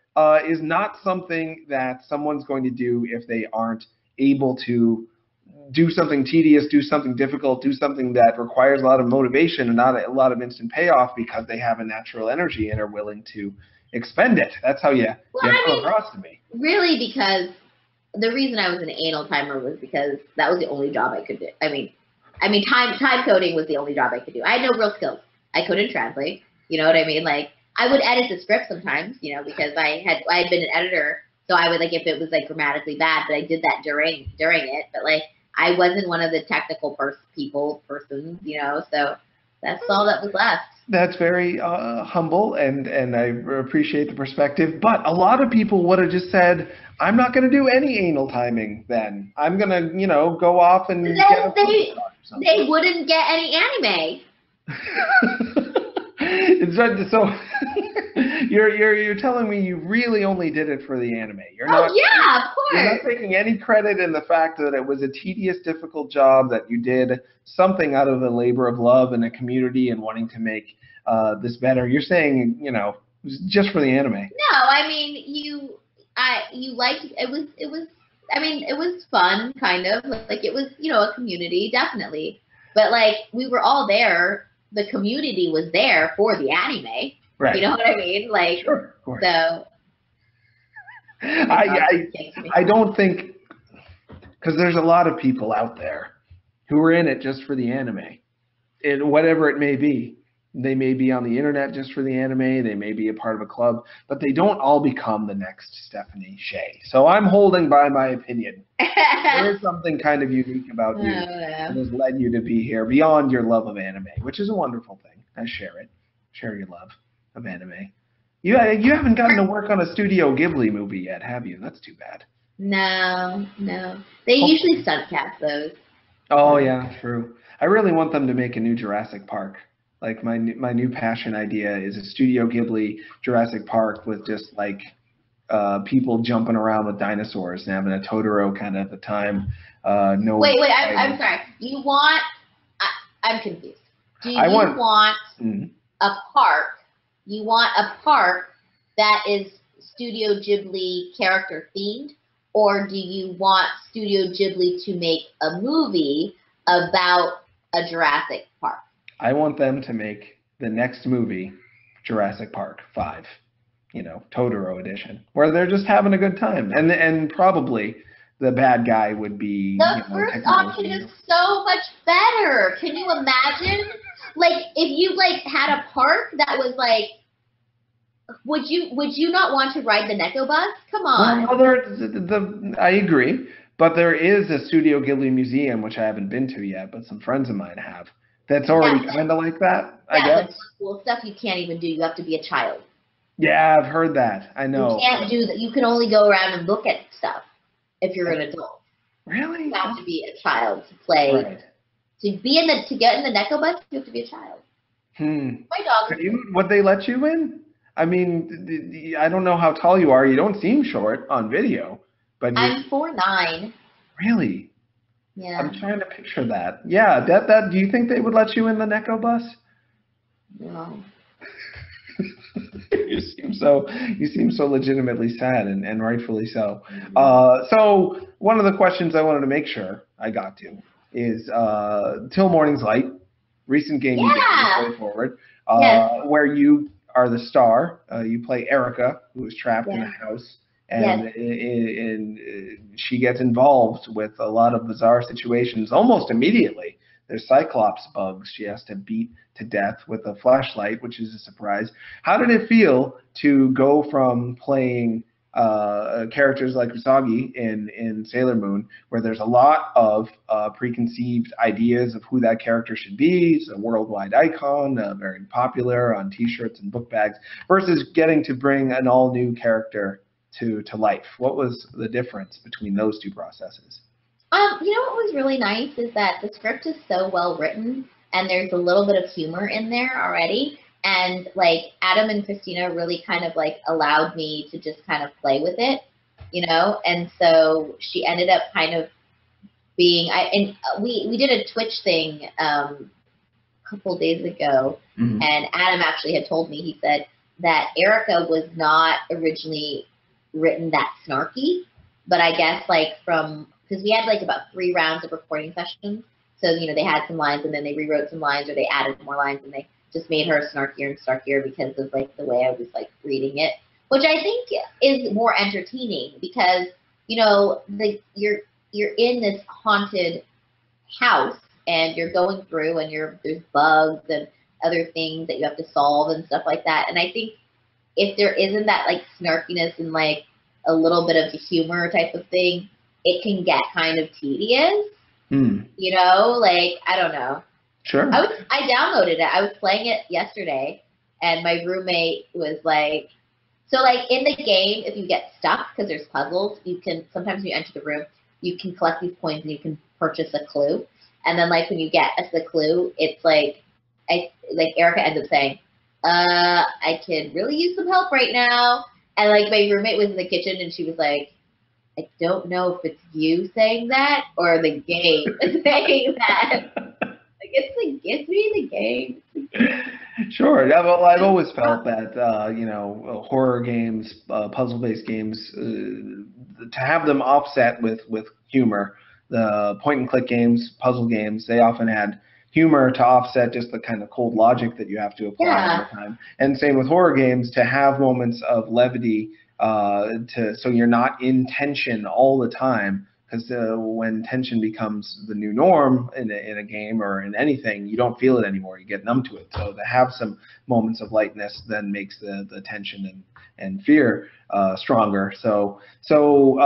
is not something that someone's going to do if they aren't able to do something tedious, do something difficult, do something that requires a lot of motivation and not a lot of instant payoff because they have a natural energy and are willing to expend it. That's how you come across to me. Really, because the reason I was an anal timer was because that was the only job I could do. I mean, time coding was the only job I could do. I had no real skills. I couldn't translate. You know what I mean? Like, I would edit the script sometimes, you know, because I had been an editor, so I would, like, if it was, like, grammatically bad, but I did that during it. But, like, I wasn't one of the technical persons, you know, so That's all that was left. That's very humble, and I appreciate the perspective. But a lot of people would have just said, "I'm not going to do any anal timing. Then I'm going to, go off and Then get a they wouldn't get any anime. So you're telling me you really only did it for the anime. You're yeah, of course. You're not taking any credit in the fact that it was a tedious, difficult job, that you did something out of a labor of love in a community and wanting to make this better. You're saying, it was just for the anime. No, I mean you liked it was. I mean, it was fun, kind of like it was, a community, definitely. But like we were all there. The community was there for the anime. Right. You know what I mean? Like, sure, of course. So. I don't think, because there's a lot of people out there who are in it just for the anime, and whatever it may be. They may be on the internet just for the anime. They may be a part of a club, but they don't all become the next Stephanie Sheh. So I'm holding by my opinion. There is something kind of unique about you that has led you to be here beyond your love of anime, which is a wonderful thing. I share it. Share your love of anime. You haven't gotten to work on a Studio Ghibli movie yet, have you? That's too bad. No. They usually stunt cast those. Oh, yeah, true. I really want them to make a new Jurassic Park. Like my new passion idea is a Studio Ghibli Jurassic Park with just like people jumping around with dinosaurs and having a Totoro kind of a time. Wait, I'm sorry. You want? I'm confused. Do you want a park? You want a park that is Studio Ghibli character themed, or do you want Studio Ghibli to make a movie about a Jurassic Park? I want them to make the next movie, Jurassic Park 5, Totoro edition, where they're just having a good time. And probably the bad guy would be... The first option is so much better. Can you imagine? Like, if you, had a park that was, would you not want to ride the Neko bus? Come on. Well, I agree. But there is a Studio Ghibli museum, which I haven't been to yet, but some friends of mine have. That's already kind of like that, I guess. That's cool stuff you can't even do. You have to be a child. Yeah, I've heard that. I know. You can't do that. You can only go around and look at stuff if you're an adult. Really? You have to be a child to play. Right. To get in the Neko bus, you have to be a child. My dog. Would they let you in? I mean, I don't know how tall you are. You don't seem short on video, but I'm 4'9". Really? Yeah. I'm trying to picture that. Yeah, that. Do you think they would let you in the Neko bus? No. You seem so legitimately sad, and rightfully so. So one of the questions I wanted to make sure I got to is Till Morning's Light, recent game you did play forward, where you are the star. You play Erica, who is trapped in a house. And she gets involved with a lot of bizarre situations almost immediately. There's Cyclops bugs she has to beat to death with a flashlight, which is a surprise. How did it feel to go from playing characters like Usagi in Sailor Moon, where there's a lot of preconceived ideas of who that character should be? It's a worldwide icon, very popular on T-shirts and book bags, versus getting to bring an all-new character to life? What was the difference between those two processes? What was really nice is that the script is so well written, and there's a little bit of humor in there already. And Adam and Christina really kind of allowed me to just kind of play with it, And so she ended up kind of being. We did a Twitch thing a couple days ago, and Adam actually had told me, he said that Erica was not originally written that snarky, but I guess because we had about 3 rounds of recording sessions, so they had some lines and then they rewrote some lines, or they added more lines and they just made her snarkier and snarkier because of the way I was reading it, which I think is more entertaining because you're in this haunted house and you're going through and there's bugs and other things that you have to solve and stuff like that, and I think if there isn't that snarkiness and a little bit of the humor type of thing, it can get kind of tedious. I don't know. Sure. I downloaded it. I was playing it yesterday, and my roommate was like, so like in the game, if you get stuck because there's puzzles, you can sometimes when you enter the room, you can collect these coins and you can purchase a clue, and then like when you get the clue, it's like Erica ends up saying, I could really use some help right now, and like my roommate was in the kitchen and she was like, I don't know if it's you saying that or the game saying that. It's me, the game. Sure. Yeah, well, I've always felt that horror games, puzzle-based games, to have them offset with humor. The point-and-click games, puzzle games, they often had humor to offset just the kind of cold logic that you have to apply all the time. And same with horror games, to have moments of levity, so you're not in tension all the time. Because when tension becomes the new norm in a game or in anything, you don't feel it anymore. You get numb to it. So to have some moments of lightness then makes the tension and fear stronger. So in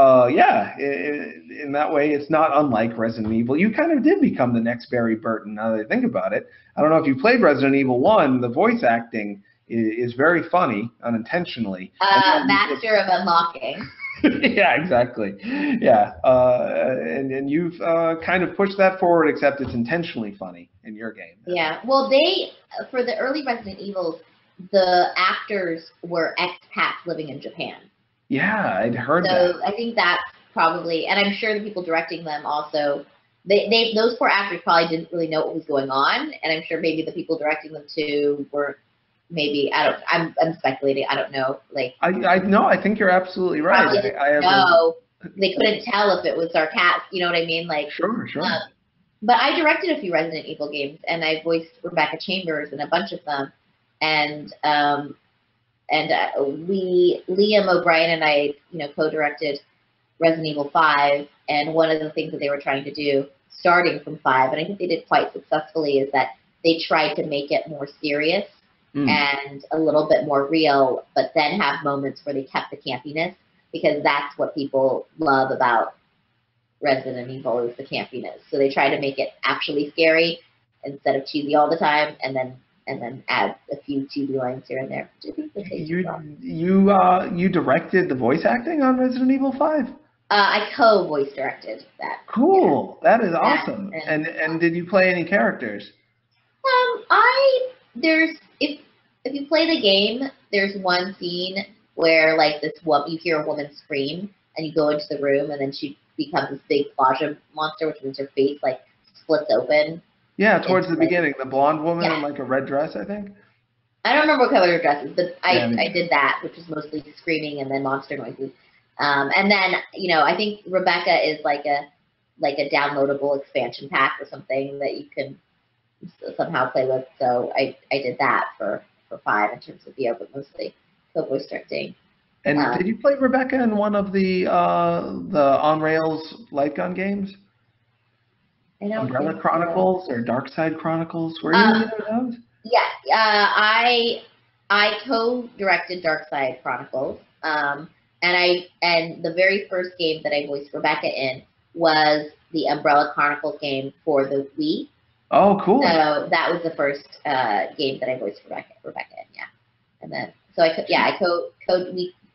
that way, it's not unlike Resident Evil. You kind of did become the next Barry Burton, now that I think about it. I don't know if you played Resident Evil 1. The voice acting is very funny, unintentionally. Master of unlocking. Yeah, exactly. Yeah, and you've kind of pushed that forward, except it's intentionally funny in your game. Yeah, well, for the early Resident Evils, the actors were expats living in Japan. Yeah, I'd heard that. So I think that's probably, and I'm sure the people directing them also, those poor actors probably didn't really know what was going on, and I'm sure maybe the people directing them too were. Maybe I'm speculating. I don't know. Like I think you're absolutely right. They couldn't tell if it was sarcastic. You know what I mean? Like sure. But I directed a few Resident Evil games, and I voiced Rebecca Chambers in a bunch of them. And Liam O'Brien and I, co-directed Resident Evil 5. And one of the things that they were trying to do, starting from 5, and I think they did quite successfully, is that they tried to make it more serious. And a little bit more real, but then have moments where they kept the campiness, because that's what people love about Resident Evil is the campiness. So they try to make it actually scary instead of cheesy all the time, and then add a few cheesy lines here and there. You directed the voice acting on Resident Evil 5? I co-voice directed that. Cool. Yeah. That is awesome. And did you play any characters? If you play the game, there's one scene where like you hear a woman scream, and you go into the room, and then she becomes this big Plaja monster, which means her face like splits open. Yeah, towards the beginning, the blonde woman in like a red dress, I think. I don't remember what color her dress is, but I did that, which is mostly screaming and then monster noises. And then I think Rebecca is like a downloadable expansion pack or something that you can somehow play with. So I did that for 5 in terms of VO, but mostly co-voice directing. And did you play Rebecca in one of the on rails light gun games? Umbrella Chronicles or Dark Side Chronicles? Were you in either of those? Yeah, I co-directed Dark Side Chronicles, and the very first game that I voiced Rebecca in was the Umbrella Chronicles game for the Wii. Oh, cool. So that was the first game that I voiced Rebecca in, yeah. And then,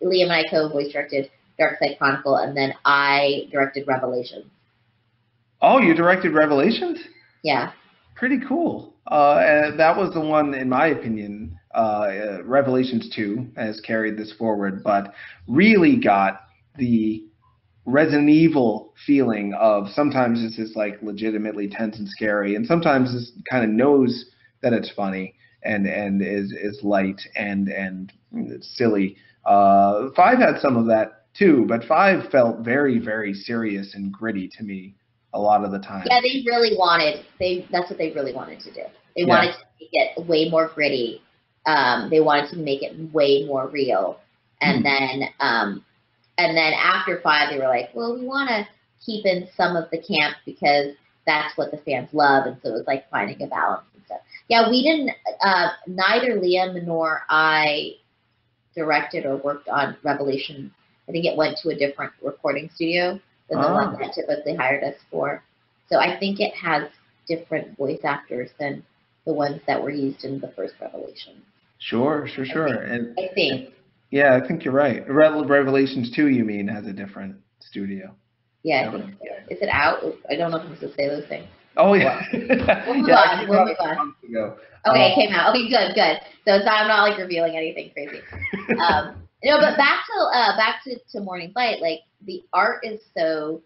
Liam and I co-voice directed Dark Side Chronicle, and then I directed Revelations. Oh, you directed Revelations? Yeah. Pretty cool. And that was the one, in my opinion, Revelations 2 has carried this forward, but really got the Resident Evil feeling of sometimes it's just like legitimately tense and scary, and sometimes it kind of knows that it's funny and is light and silly. 5 had some of that too, but 5 felt very, very serious and gritty to me a lot of the time. Yeah, that's what they really wanted to do. They wanted to make it way more gritty. They wanted to make it way more real. And then after 5, they were like, well, we want to keep in some of the camp because that's what the fans love. And so it was like finding a balance and stuff. Yeah, we didn't, neither Liam nor I directed or worked on Revelation. I think it went to a different recording studio than the one that typically hired us for. So I think it has different voice actors than the ones that were used in the first Revelation. Sure. I think. Yeah, I think you're right. Revelations 2, you mean, has a different studio. Yeah, I think so. Is it out? I don't know if I'm supposed to say those things. Oh, yeah. We'll move on. We'll move on. Months ago. Okay, it came out. Okay, good. So I'm not like revealing anything crazy. But back to Morning Light. Like the art is the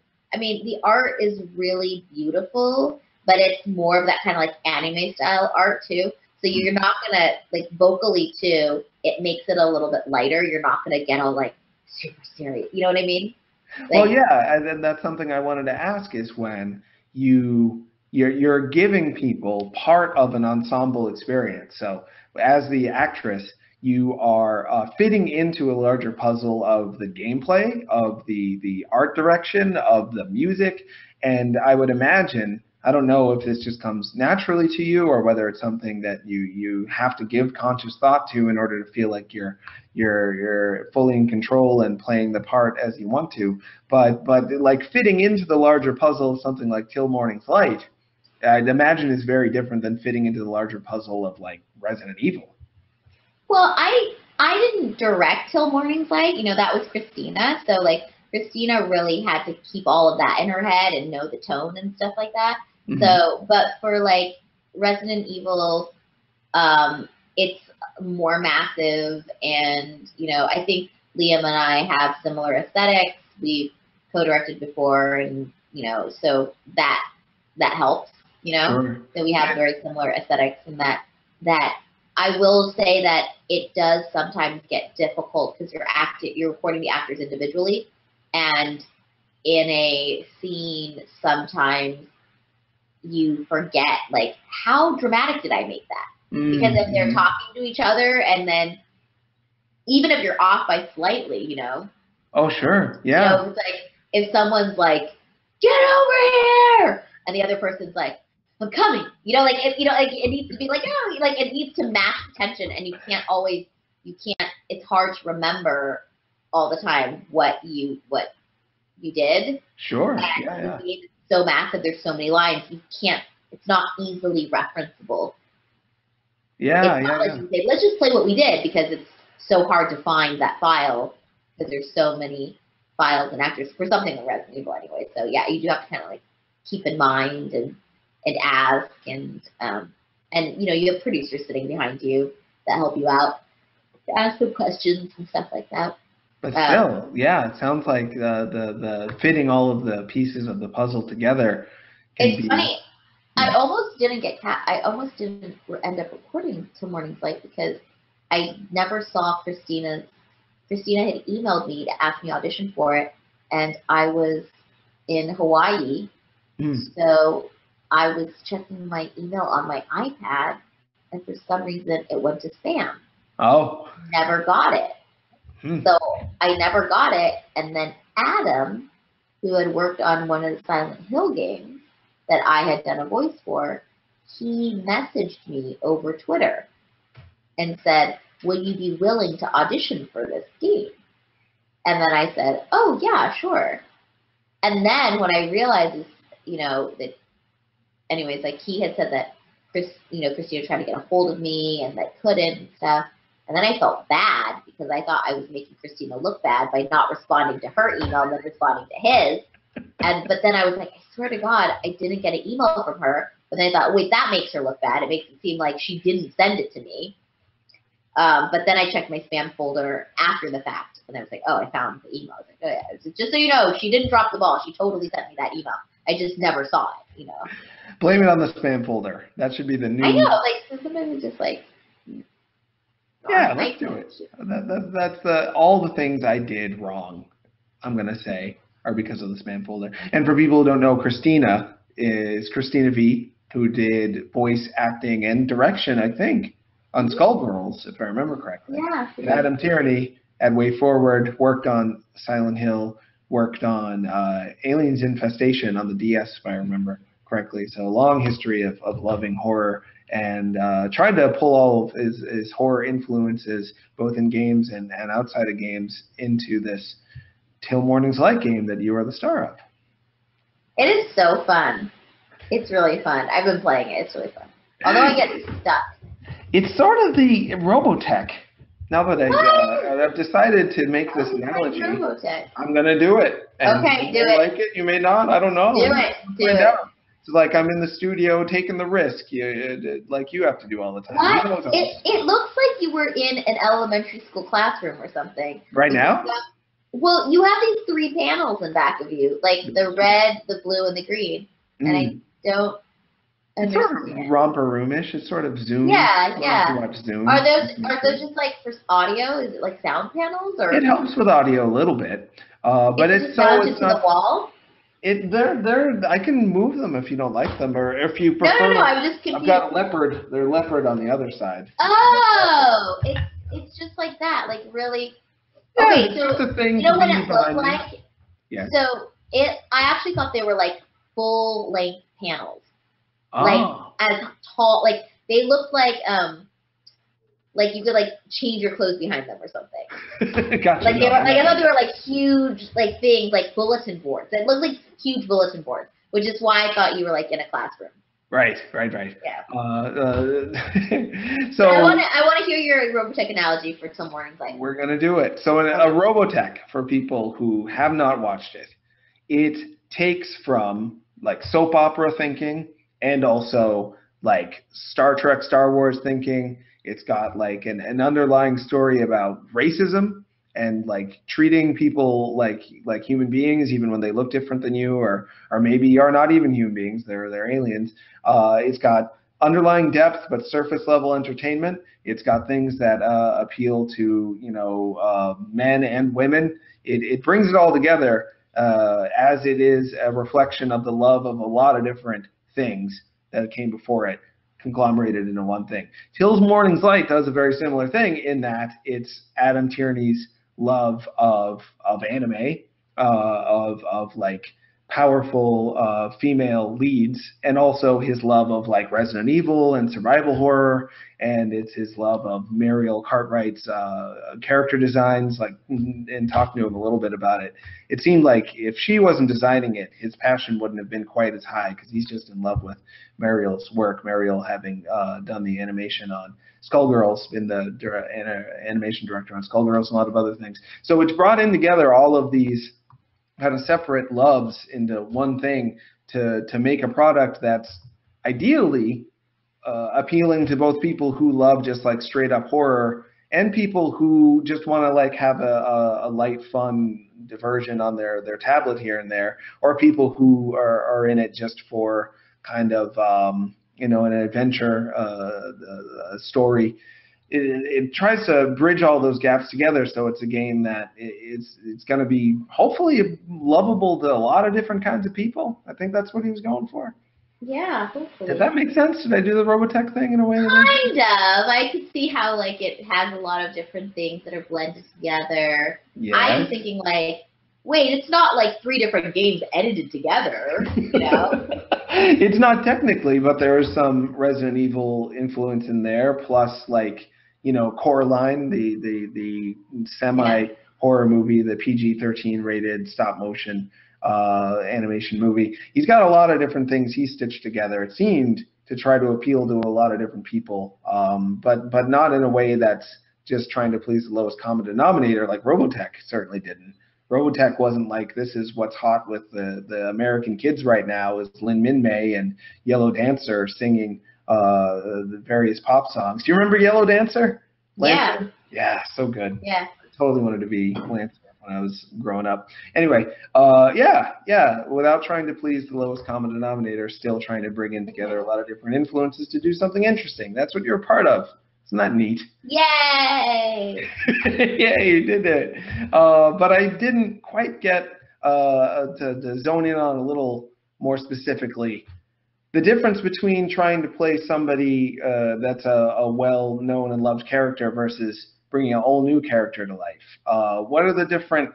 art is really beautiful, but it's more of that kind of like anime style art too. So you're not gonna like vocally too. It makes it a little bit lighter. You're not gonna get all like super serious. You know what I mean? Like, well, yeah, and that's something I wanted to ask is when you're giving people part of an ensemble experience. So as the actress, you are fitting into a larger puzzle of the gameplay, of the art direction, of the music, and I would imagine, I don't know if this just comes naturally to you or whether it's something that you have to give conscious thought to in order to feel like you're fully in control and playing the part as you want to. But like fitting into the larger puzzle of something like Till Morning's Light, I'd imagine is very different than fitting into the larger puzzle of like Resident Evil. Well, I didn't direct Till Morning's Light. That was Christina. So like Christina really had to keep all of that in her head and know the tone and stuff like that. Mm-hmm. So, but for like Resident Evil, it's more massive, and I think Liam and I have similar aesthetics. We've co-directed before, and so that helps. Sure. So we have very similar aesthetics, and that I will say that it does sometimes get difficult because you're recording the actors individually, and in a scene sometimes you forget, like, how dramatic did I make that? Mm-hmm. Because if they're talking to each other, and then even if you're off by slightly, Oh, sure. Yeah. It's like if someone's like, "Get over here," and the other person's like, "I'm coming," it needs to be like, oh, like it needs to match the tension, and you can't. It's hard to remember all the time what you did. Sure. And it's so massive. There's so many lines. You can't. It's not easily referenceable. Yeah. Like you say, let's just play what we did, because it's so hard to find that file because there's so many files and actors for something like Resident Evil anyway. So yeah, you do have to kind of like keep in mind and ask, and you have producers sitting behind you that help you out to ask them questions and stuff like that. But still, it sounds like the fitting all of the pieces of the puzzle together. It's funny. I almost didn't end up recording Till Morning's Light because I never saw Christina had emailed me to ask me to audition for it, and I was in Hawaii, so I was checking my email on my iPad, and for some reason it went to spam. Oh. Never got it. So I never got it, and then Adam, who had worked on one of the Silent Hill games that I had done a voice for, he messaged me over Twitter and said, "Would you be willing to audition for this game?" And then I said, "Oh, yeah, sure." And then when I realized, that, anyways, like he had said that Christina tried to get a hold of me and that couldn't and stuff. And then I felt bad because I thought I was making Christina look bad by not responding to her email and then responding to his. But then I was like, I swear to God, I didn't get an email from her. But then I thought, wait, that makes her look bad. It makes it seem like she didn't send it to me. But then I checked my spam folder after the fact, and I was like, oh, I found the email. I was like, oh yeah. Was like, just so you know, she didn't drop the ball. She totally sent me that email. I just never saw it, Blame it on the spam folder. That should be the new. I know, like sometimes it's just like. Yeah, let's do it. That's all the things I did wrong, I'm gonna say, are because of the spam folder. And for people who don't know, Christina is Christina V, who did voice acting and direction, I think, on Skullgirls, if I remember correctly. Yeah. And Adam Tierney at Way Forward worked on Silent Hill, worked on Aliens Infestation on the DS, if I remember correctly. So a long history of loving horror, and tried to pull all of his horror influences, both in games and outside of games, into this Till Morning's Light game that you are the star of. It is so fun. It's really fun. I've been playing it. It's really fun. Although I get stuck. It's sort of the Robotech. Now that I've decided to make this analogy, I'm gonna do it. And okay, do you it. Like it? You may not. I don't know. Do it. Do it. It's like I'm in the studio taking the risk, like you have to do all the time. What? It looks like you were in an elementary school classroom or something. Right now? Well, you have these 3 panels in back of you, like the red, the blue, and the green. And I don't understand. It's sort of romper roomish. It's sort of Zoom. Yeah, yeah. Watch Zoom. Are those just like for audio? Is it like sound panels or? It helps with audio a little bit, but it's mounted to the wall. They're I can move them if you don't like them, or if you prefer. No, I'm just confused. I've got a leopard. They're leopard on the other side. Oh, it's just like that, like really. Yeah, okay, so just a thing you know what it looked like? Yeah. So I actually thought they were like full length panels, like as tall, like they looked like you could like change your clothes behind them or something. Gotcha. Like I thought they were like huge like things, like bulletin boards. It looked like huge bulletin boards, which is why I thought you were like in a classroom. Right. Yeah. So I want to hear your Robotech analogy for Till Morning's Light. We're gonna do it. So a Robotech, for people who have not watched it, it takes from like soap opera thinking and also like Star Trek, Star Wars thinking. It's got like an underlying story about racism and like treating people like human beings, even when they look different than you, or maybe are not even human beings. They're aliens. It's got underlying depth, but surface level entertainment. It's got things that appeal to men and women. It brings it all together as it is a reflection of the love of a lot of different things that came before it, conglomerated into one thing. Till Morning's Light does a very similar thing in that it's Adam Tierney's love of anime, of like powerful female leads, and also his love of like Resident Evil and survival horror, and it's his love of Muriel Cartwright's character designs. Like, and talking to him a little bit about it, it seemed like if she wasn't designing it, his passion wouldn't have been quite as high, because he's just in love with Muriel's work. Muriel having done the animation on Skullgirls, been the animation director on Skullgirls and a lot of other things. So it's brought in together all of these kind of separate loves into one thing to make a product that's ideally appealing to both people who love just like straight up horror and people who just want to like have a light, fun diversion on their tablet here and there, or people who are in it just for kind of an adventure, a story. It tries to bridge all those gaps together, so it's a game that it's going to be hopefully lovable to a lot of different kinds of people. I think that's what he was going for. Yeah, hopefully. Did that make sense? Did I do the Robotech thing in a way? Kind of. I could see how like it has a lot of different things that are blended together. Yeah. I was thinking like, wait, it's not like 3 different games edited together, you know? It's not technically, but there is some Resident Evil influence in there, plus like, Coraline, the semi-horror movie, the PG-13 rated stop motion animation movie. He's got a lot of different things he stitched together, it seemed, to try to appeal to a lot of different people, but not in a way that's just trying to please the lowest common denominator like Robotech certainly didn't. Robotech wasn't like, this is what's hot with the American kids right now is Lin Min May and Yellow Dancer singing the various pop songs. Do you remember Yellow Dancer? Lancer? Yeah, so good. Yeah. I totally wanted to be Lancer when I was growing up. Anyway, without trying to please the lowest common denominator, still trying to bring in together a lot of different influences to do something interesting. That's what you're a part of. Isn't that neat? Yay! Yeah, you did it. But I didn't quite get to zone in on a little more specifically the difference between trying to play somebody that's a well-known and loved character versus bringing a whole new character to life. What are the different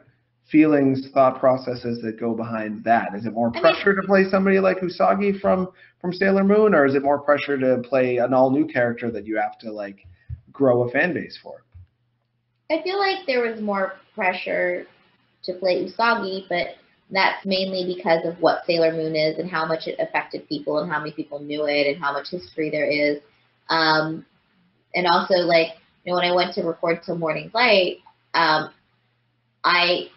feelings, thought processes that go behind that? Is it more pressure to play somebody like Usagi from Sailor Moon, or is it more pressure to play an all-new character that you have to like grow a fan base for? I feel like there was more pressure to play Usagi, but that's mainly because of what Sailor Moon is and how much it affected people and how many people knew it and how much history there is. And also, like, you know, when I went to record Till Morning Light, I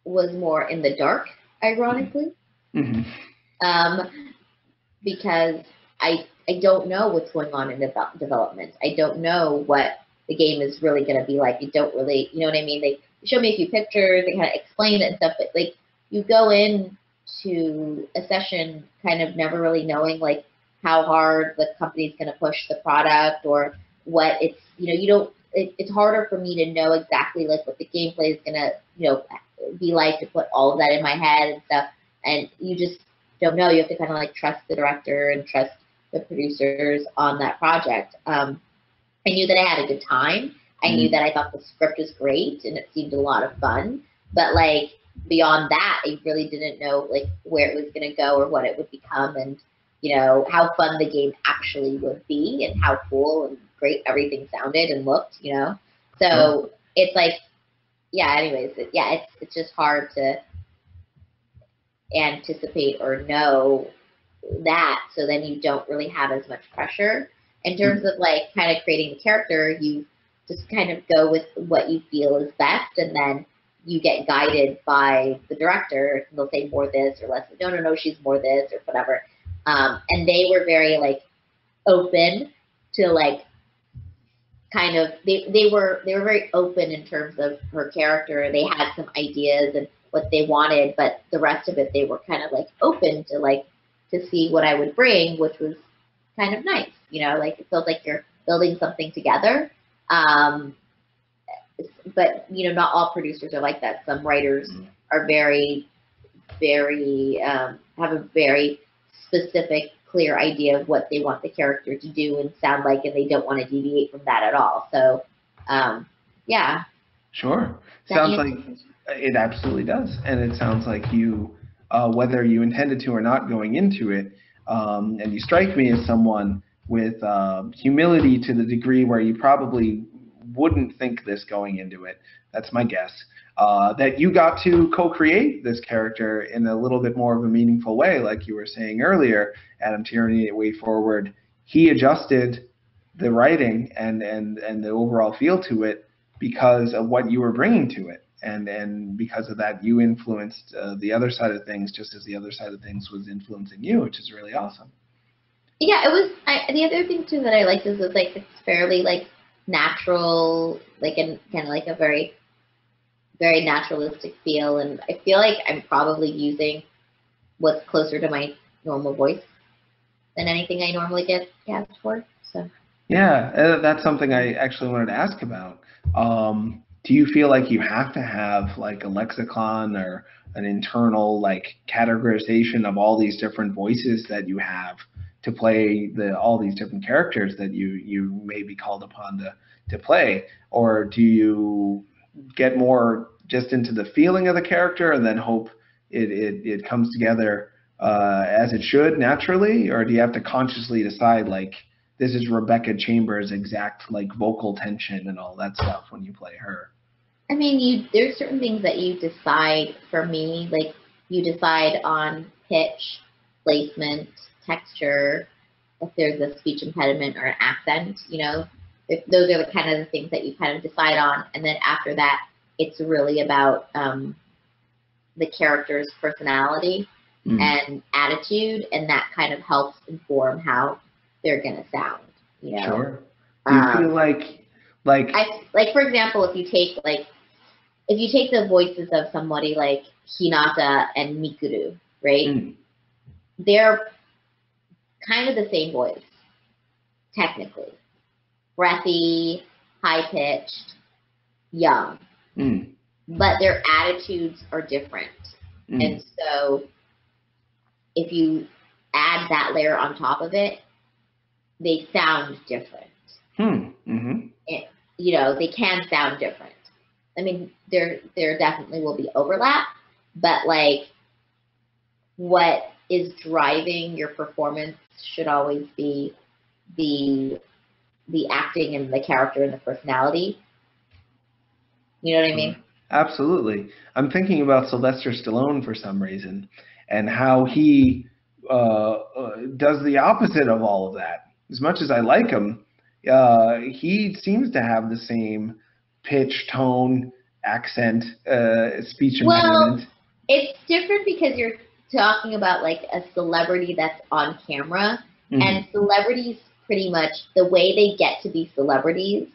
was more in the dark, ironically, because I don't know what's going on in development. I don't know what the game is really going to be like. You don't really, you know what I mean? They show me a few pictures, they kind of explain it and stuff, but like you go in to a session kind of never really knowing like how hard the company's going to push the product or what it's, you know, you don't, it's harder for me to know exactly like what the gameplay is going to, you know, be like, to put all of that in my head and stuff. And you just don't know. You have to kind of like trust the director and trust the producers on that project. I knew that I had a good time. I knew that I thought the script was great and it seemed a lot of fun. But like beyond that, I really didn't know like where it was going to go or what it would become, and you know how fun the game actually would be and how cool and great everything sounded and looked. You know, so it's like, yeah. Anyways, it's just hard to anticipate or know that, so then you don't really have as much pressure in terms of like kind of creating the character. You just kind of go with what you feel is best, and then you get guided by the director. They'll say more this or less. No, she's more this or whatever. And they were very like open to like kind of they were very open in terms of her character. They had some ideas and what they wanted, but the rest of it they were kind of like open to like to see what I would bring, which was kind of nice. You know, like it feels like you're building something together. But you know, not all producers are like that. Some writers are very, very have a very specific, clear idea of what they want the character to do and sound like, and they don't want to deviate from that at all. So, yeah. Sure. Sounds like it absolutely does, and it sounds like you, whether you intended to or not going into it, and you strike me as someone with humility to the degree where you probably wouldn't think this going into it. That's my guess. That you got to co-create this character in a little bit more of a meaningful way, like you were saying earlier, Adam Tierney at Way Forward. He adjusted the writing and the overall feel to it because of what you were bringing to it. And because of that, you influenced the other side of things just as the other side of things was influencing you, which is really awesome. Yeah, it was. The other thing, too, that I liked is like it's fairly like natural, like and kind of like a very, very naturalistic feel, and I feel like I'm probably using what's closer to my normal voice than anything I normally get cast for. So yeah, that's something I actually wanted to ask about. Do you feel like you have to have like a lexicon or an internal like categorization of all these different voices that you have to play all these different characters that you may be called upon to play? Or do you get more just into the feeling of the character and then hope it comes together as it should naturally? Or do you have to consciously decide like this is Rebecca Chambers' exact like vocal tension and all that stuff when you play her? I mean, there's certain things that you decide. For me, like you decide on pitch, placement, texture, if there's a speech impediment or an accent, you know, those are the kind of the things that you kind of decide on. And then after that, it's really about the character's personality and attitude, and that kind of helps inform how they're going to sound, you know. Sure. Do you feel like for example, if you take the voices of somebody like Hinata and Mikuru, right? They're kind of the same voice, technically. Breathy, high-pitched, young. But their attitudes are different. And so if you add that layer on top of it, they sound different. You know, they can sound different. I mean, there definitely will be overlap, but like what is driving your performance should always be the acting and the character and the personality. You know what I mean? Absolutely. I'm thinking about Sylvester Stallone for some reason, and how he does the opposite of all of that. As much as I like him, he seems to have the same pitch, tone, accent, speech Well, impediment. it's different because you're talking about like a celebrity that's on camera, and Mhm. celebrities pretty much the way they get to be celebrities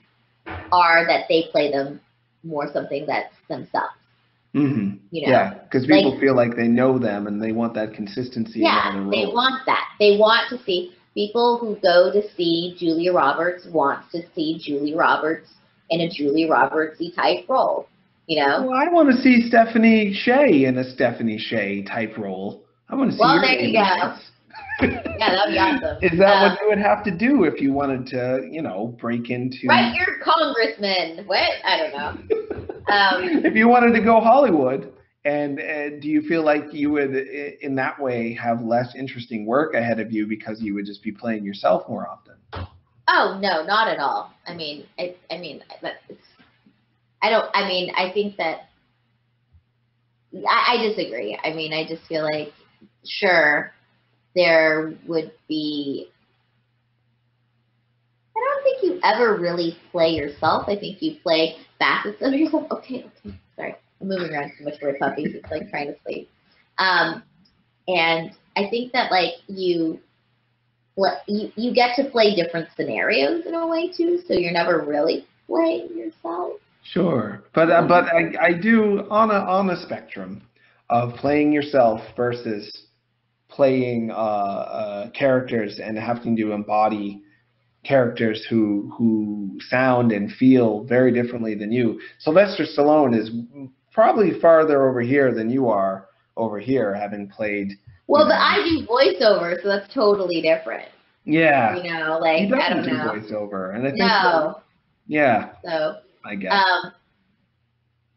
are that they play them more something that's themselves. Hmm. You know, Yeah, because like people feel like they know them and they want that consistency in all yeah, their they roles. want that. They want to see people who go to see Julia Roberts wants to see Julia Roberts in a Julia Robertsy type role. You know. Well, I want to see Stephanie Sheh in a Stephanie Sheh type role. I want to see Well, your there you name in go. bits. Yeah, that'd be awesome. Is that what you would have to do if you wanted to, break into? Write your congressman. What? I don't know. If you wanted to go Hollywood, and do you feel like you would, in that way, have less interesting work ahead of you because you would just be playing yourself more often? Oh no, not at all. I mean, I don't. I mean, I think that I disagree. I mean, I just feel like sure there would be. I don't think you ever really play yourself. I think you play facets of yourself. Okay, sorry, I'm moving around too much for a puppy. He's like trying to sleep. And I think that like you get to play different scenarios in a way too, so you're never really playing yourself. Sure, but I do on a spectrum of playing yourself versus playing characters and having to embody characters who sound and feel very differently than you. Sylvester Stallone is probably farther over here than you are over here, having played. Well, but I do voiceover, so that's totally different. Yeah. You know, like He I don't doesn't do know. voiceover, and I think No. yeah. So I guess.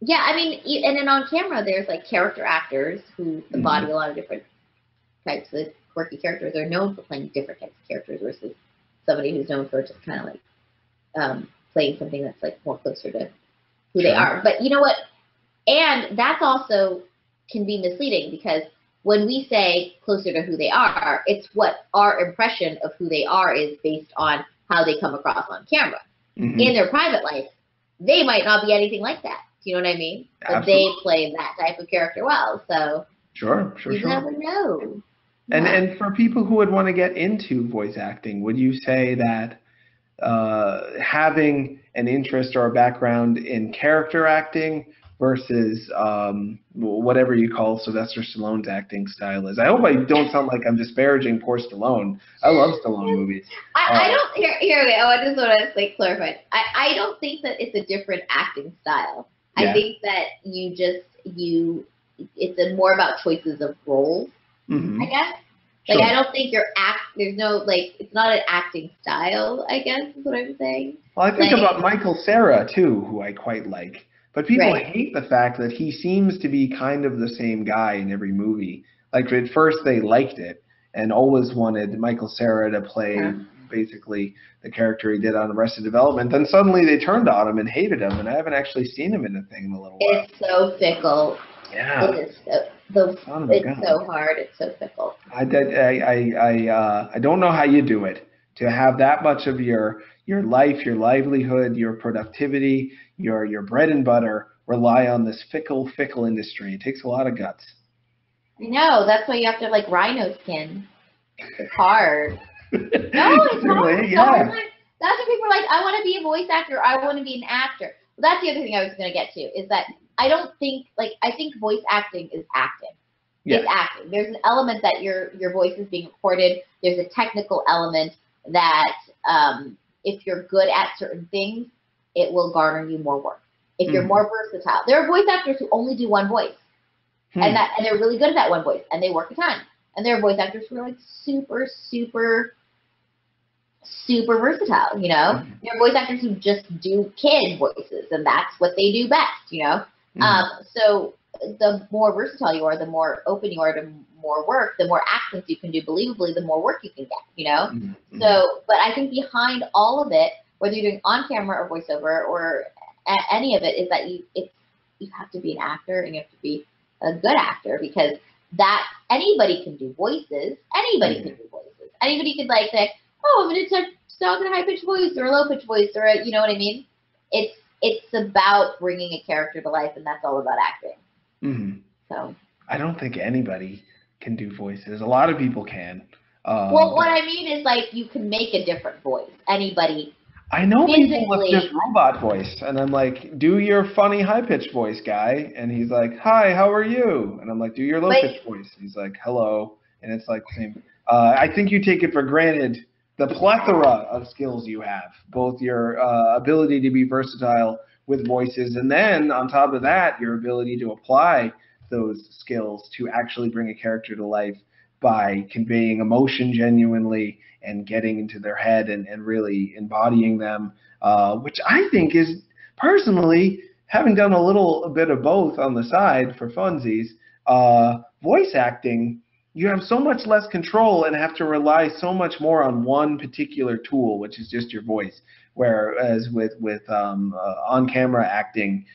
Yeah, I mean, and then on camera, there's like character actors who embody a lot of different types of quirky characters. They're known for playing different types of characters versus somebody who's known for just kind of like playing something that's like more closer to who they are. But you know what? And that's also can be misleading because when we say closer to who they are, it's what our impression of who they are is based on how they come across on camera. Mm-hmm. In their private life, they might not be anything like that. Do you know what I mean? But Absolutely. they play that type of character well. So sure. You never know. And for people who would want to get into voice acting, would you say that having an interest or a background in character acting versus whatever you call Sylvester Stallone's acting style is? I hope I don't sound like I'm disparaging poor Stallone. I love Stallone movies. I don't. Here we go. I just want to like clarify. I don't think that it's a different acting style. Yeah. I think that it's more about choices of roles. Mm-hmm. I guess. Like I don't think there's no like it's not an acting style, I guess is what I'm saying. Well, I think about Michael Cera too, who I quite like. But people hate the fact that he seems to be kind of the same guy in every movie. Like at first they liked it and always wanted Michael Cera to play basically the character he did on Arrested Development. Then suddenly they turned on him and hated him, and I haven't actually seen him in a thing in a little while. It's so fickle. Yeah. It is it's so hard. It's so fickle. I don't know how you do it to have that much of your life, your livelihood, your productivity, your bread and butter rely on this fickle industry. It takes a lot of guts. I know. That's why you have to have like rhino skin. It's hard. No, it's hard. Yeah. That's what people are like. I want to be a voice actor. I want to be an actor. Well, that's the other thing I was going to get to is that I don't think I think voice acting is acting. Yeah. It's acting. There's an element that your voice is being recorded. There's a technical element that if you're good at certain things, it will garner you more work. If you're more versatile, there are voice actors who only do one voice, and they're really good at that one voice, and they work a ton. And there are voice actors who are like super versatile. You know, there are voice actors who just do kid voices, and that's what they do best. You know, so the more versatile you are, the more open you are to more work, the more accents you can do believably, the more work you can get, you know? So, but I think behind all of it, whether you're doing on camera or voiceover or any of it, is that have to be an actor and you have to be a good actor, because that anybody can do voices. Anybody can do voices. Anybody could like say, oh, I'm going to talk in a high pitched voice or a low pitched voice or a, you know what I mean? It's about bringing a character to life, and that's all about acting. Mm-hmm. So I don't think anybody can do voices. A lot of people can. Well, what I mean is, like, you can make a different voice. Anybody. I know people with physically. just robot voice, and I'm like, do your funny high-pitched voice, guy. And he's like, hi, how are you? And I'm like, do your low-pitched voice. He's like, hello. And it's like the same. I think you take it for granted the plethora of skills you have, both your ability to be versatile with voices, and then on top of that, your ability to apply those skills to actually bring a character to life by conveying emotion genuinely and getting into their head and really embodying them, which I think is, personally, having done a little bit of both on the side for funsies, voice acting, you have so much less control and have to rely so much more on one particular tool, which is just your voice. Whereas with on-camera acting,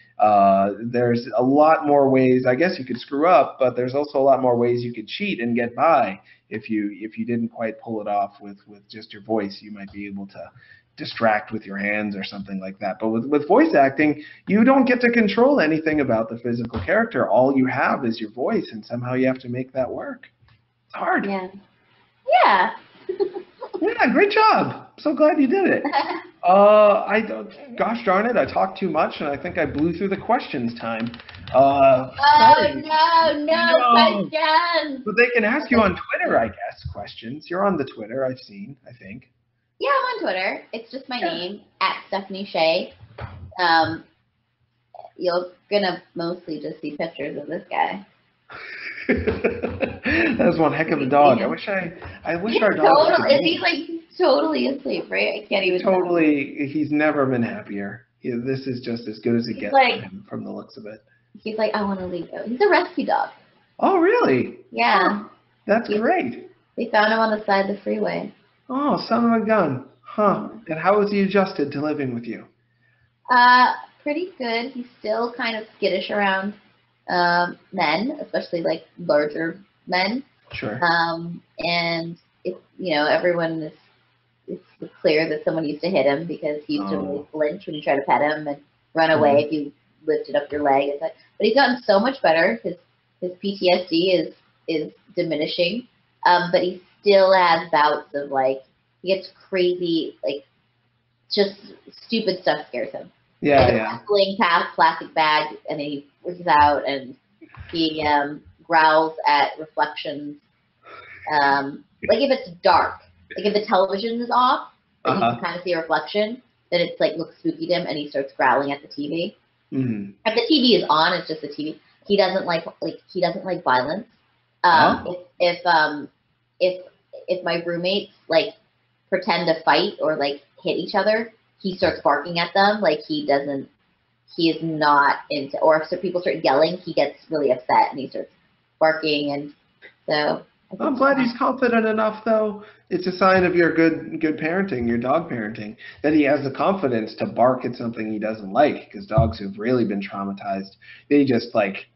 there's a lot more ways. I guess you could screw up, but there's also a lot more ways you could cheat and get by if you didn't quite pull it off with just your voice. You might be able to distract with your hands or something like that. But with voice acting, you don't get to control anything about the physical character. All you have is your voice, and somehow you have to make that work. It's hard. Yeah. Yeah. Yeah, great job. I'm so glad you did it. Gosh darn it, I talked too much, and I think I blew through the questions time. Oh, Sorry. no questions. But they can ask you on Twitter, I guess, questions. You're on the Twitter, I think. Yeah, I'm on Twitter. It's just my name, at Stephanie Sheh. You're gonna mostly just see pictures of this guy. That's one heck of a dog. I wish our dog Is he like totally asleep, right? I can't even tell. He's never been happier. This is just as good as it gets like, for him from the looks of it. He's like, I want to leave. He's a rescue dog. Oh, really? Yeah. Oh, that's great. They found him on the side of the freeway. Oh, son of a gun. Huh. And how has he adjusted to living with you? Pretty good. He's still kind of skittish around men, especially like larger men. Sure. And it's, everyone is, it's clear that someone used to hit him because he used to really flinch when you try to pet him and run away if you lifted up your leg. But he's gotten so much better. His PTSD is diminishing, but he still has bouts of like, he gets crazy, like just stupid stuff scares him. Yeah. Wrestling past plastic bags, and then he freaks out and he growls at reflections. Like if it's dark, like if the television is off, and you can kind of see a reflection, then it's like looks spooky to him, and he starts growling at the TV. Mm-hmm. If the TV is on, it's just the TV. He doesn't like violence. If my roommates like pretend to fight or like hit each other, he starts barking at them. Like he is not into, or if people start yelling, he gets really upset and he starts barking. And so I'm glad he's confident enough, though. It's a sign of your good parenting, your dog parenting, that he has the confidence to bark at something he doesn't like, because dogs who've really been traumatized, they just like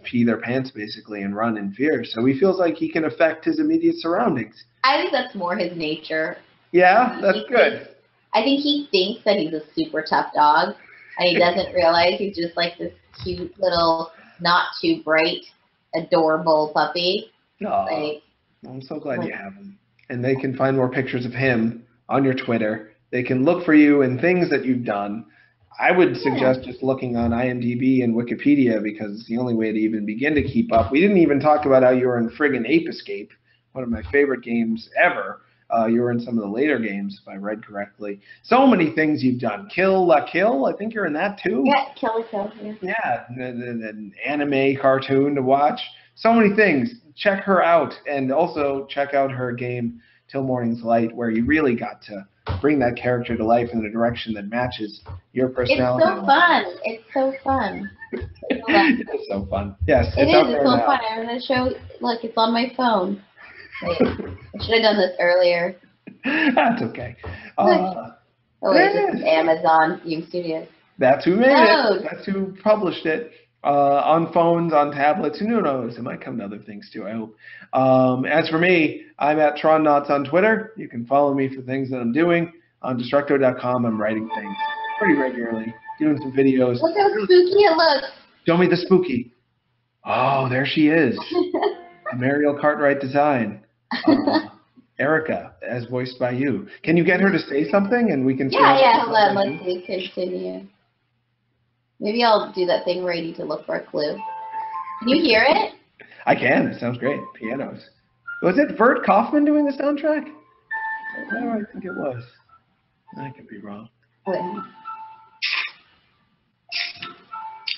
pee their pants basically and run in fear. So he feels like he can affect his immediate surroundings. I think that's more his nature. Yeah, that's good. I think he thinks that he's a super tough dog, and he doesn't realize he's just like this cute little, not too bright, adorable puppy. Well, I'm so glad you have him. And they can find more pictures of him on your Twitter. They can look for you in things that you've done. I would suggest just looking on IMDb and Wikipedia, because it's the only way to even begin to keep up. We didn't even talk about how you were in friggin' Ape Escape, one of my favorite games ever. You were in some of the later games, if I read correctly. So many things you've done. Kill La Kill, I think you're in that too. Yeah, Kill La Kill. Yeah, an anime cartoon to watch. So many things. Check her out, and also check out her game Till Morning's Light, where you really got to bring that character to life in a direction that matches your personality. It's so fun. It's so fun. It's so fun. Yes, it is. It's so fun. I'm going to show. Look, it's on my phone. Wait, I should have done this earlier. That's okay. It's Amazon Game Studios. That's who made it. That's who published it. on phones, on tablets, and who knows? It might come to other things too, I hope. As for me, I'm at TronNauts on Twitter. You can follow me for things that I'm doing. On Destructo.com, I'm writing things pretty regularly, doing some videos. Look how spooky it looks. Show me the spooky. Oh, there she is. Mariel Cartwright design. Erica, as voiced by you. Can you get her to say something and we can see? Yeah, hold on, let's see, continue. Maybe I'll do that thing where I need to look for a clue. Can you hear it? I can. It sounds great. Pianos. Was it Vert Kaufman doing the soundtrack? Oh, I think it was. I could be wrong. Wait.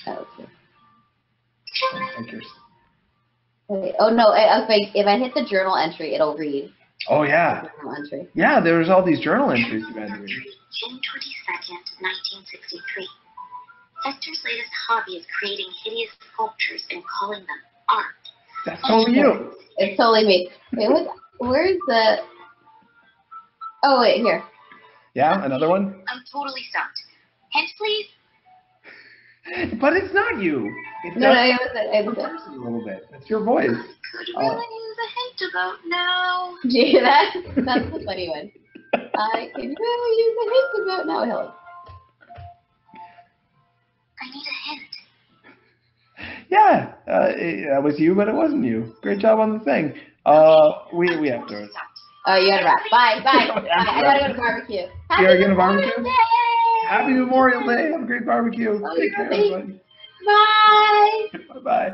Oh, okay. Like yours. Wait, oh no, if I hit the journal entry, it'll read. Oh, yeah. Journal entry. Yeah, there's all these journal entries you had to read. June 22nd, 1963. Hector's latest hobby is creating hideous sculptures and calling them art. That's totally you. It's totally me. Wait, where's the... Oh, wait, here. Yeah, another one? I'm totally stumped. Hint, please? But it's not you. It No, does it was a little bit. It's your voice. Could really use a hint about now. Gee, that's the funny one. I can really use a hint about now, Helen. I need a hint. Yeah, that was you, but it wasn't you. Great job on the thing. We have to. Oh, you gotta wrap. Bye. I gotta go to barbecue. You're going to barbecue? Memorial Day! Happy Memorial Day. Have a great barbecue. Oh, Take care, thanks. everybody. Bye. Bye-bye.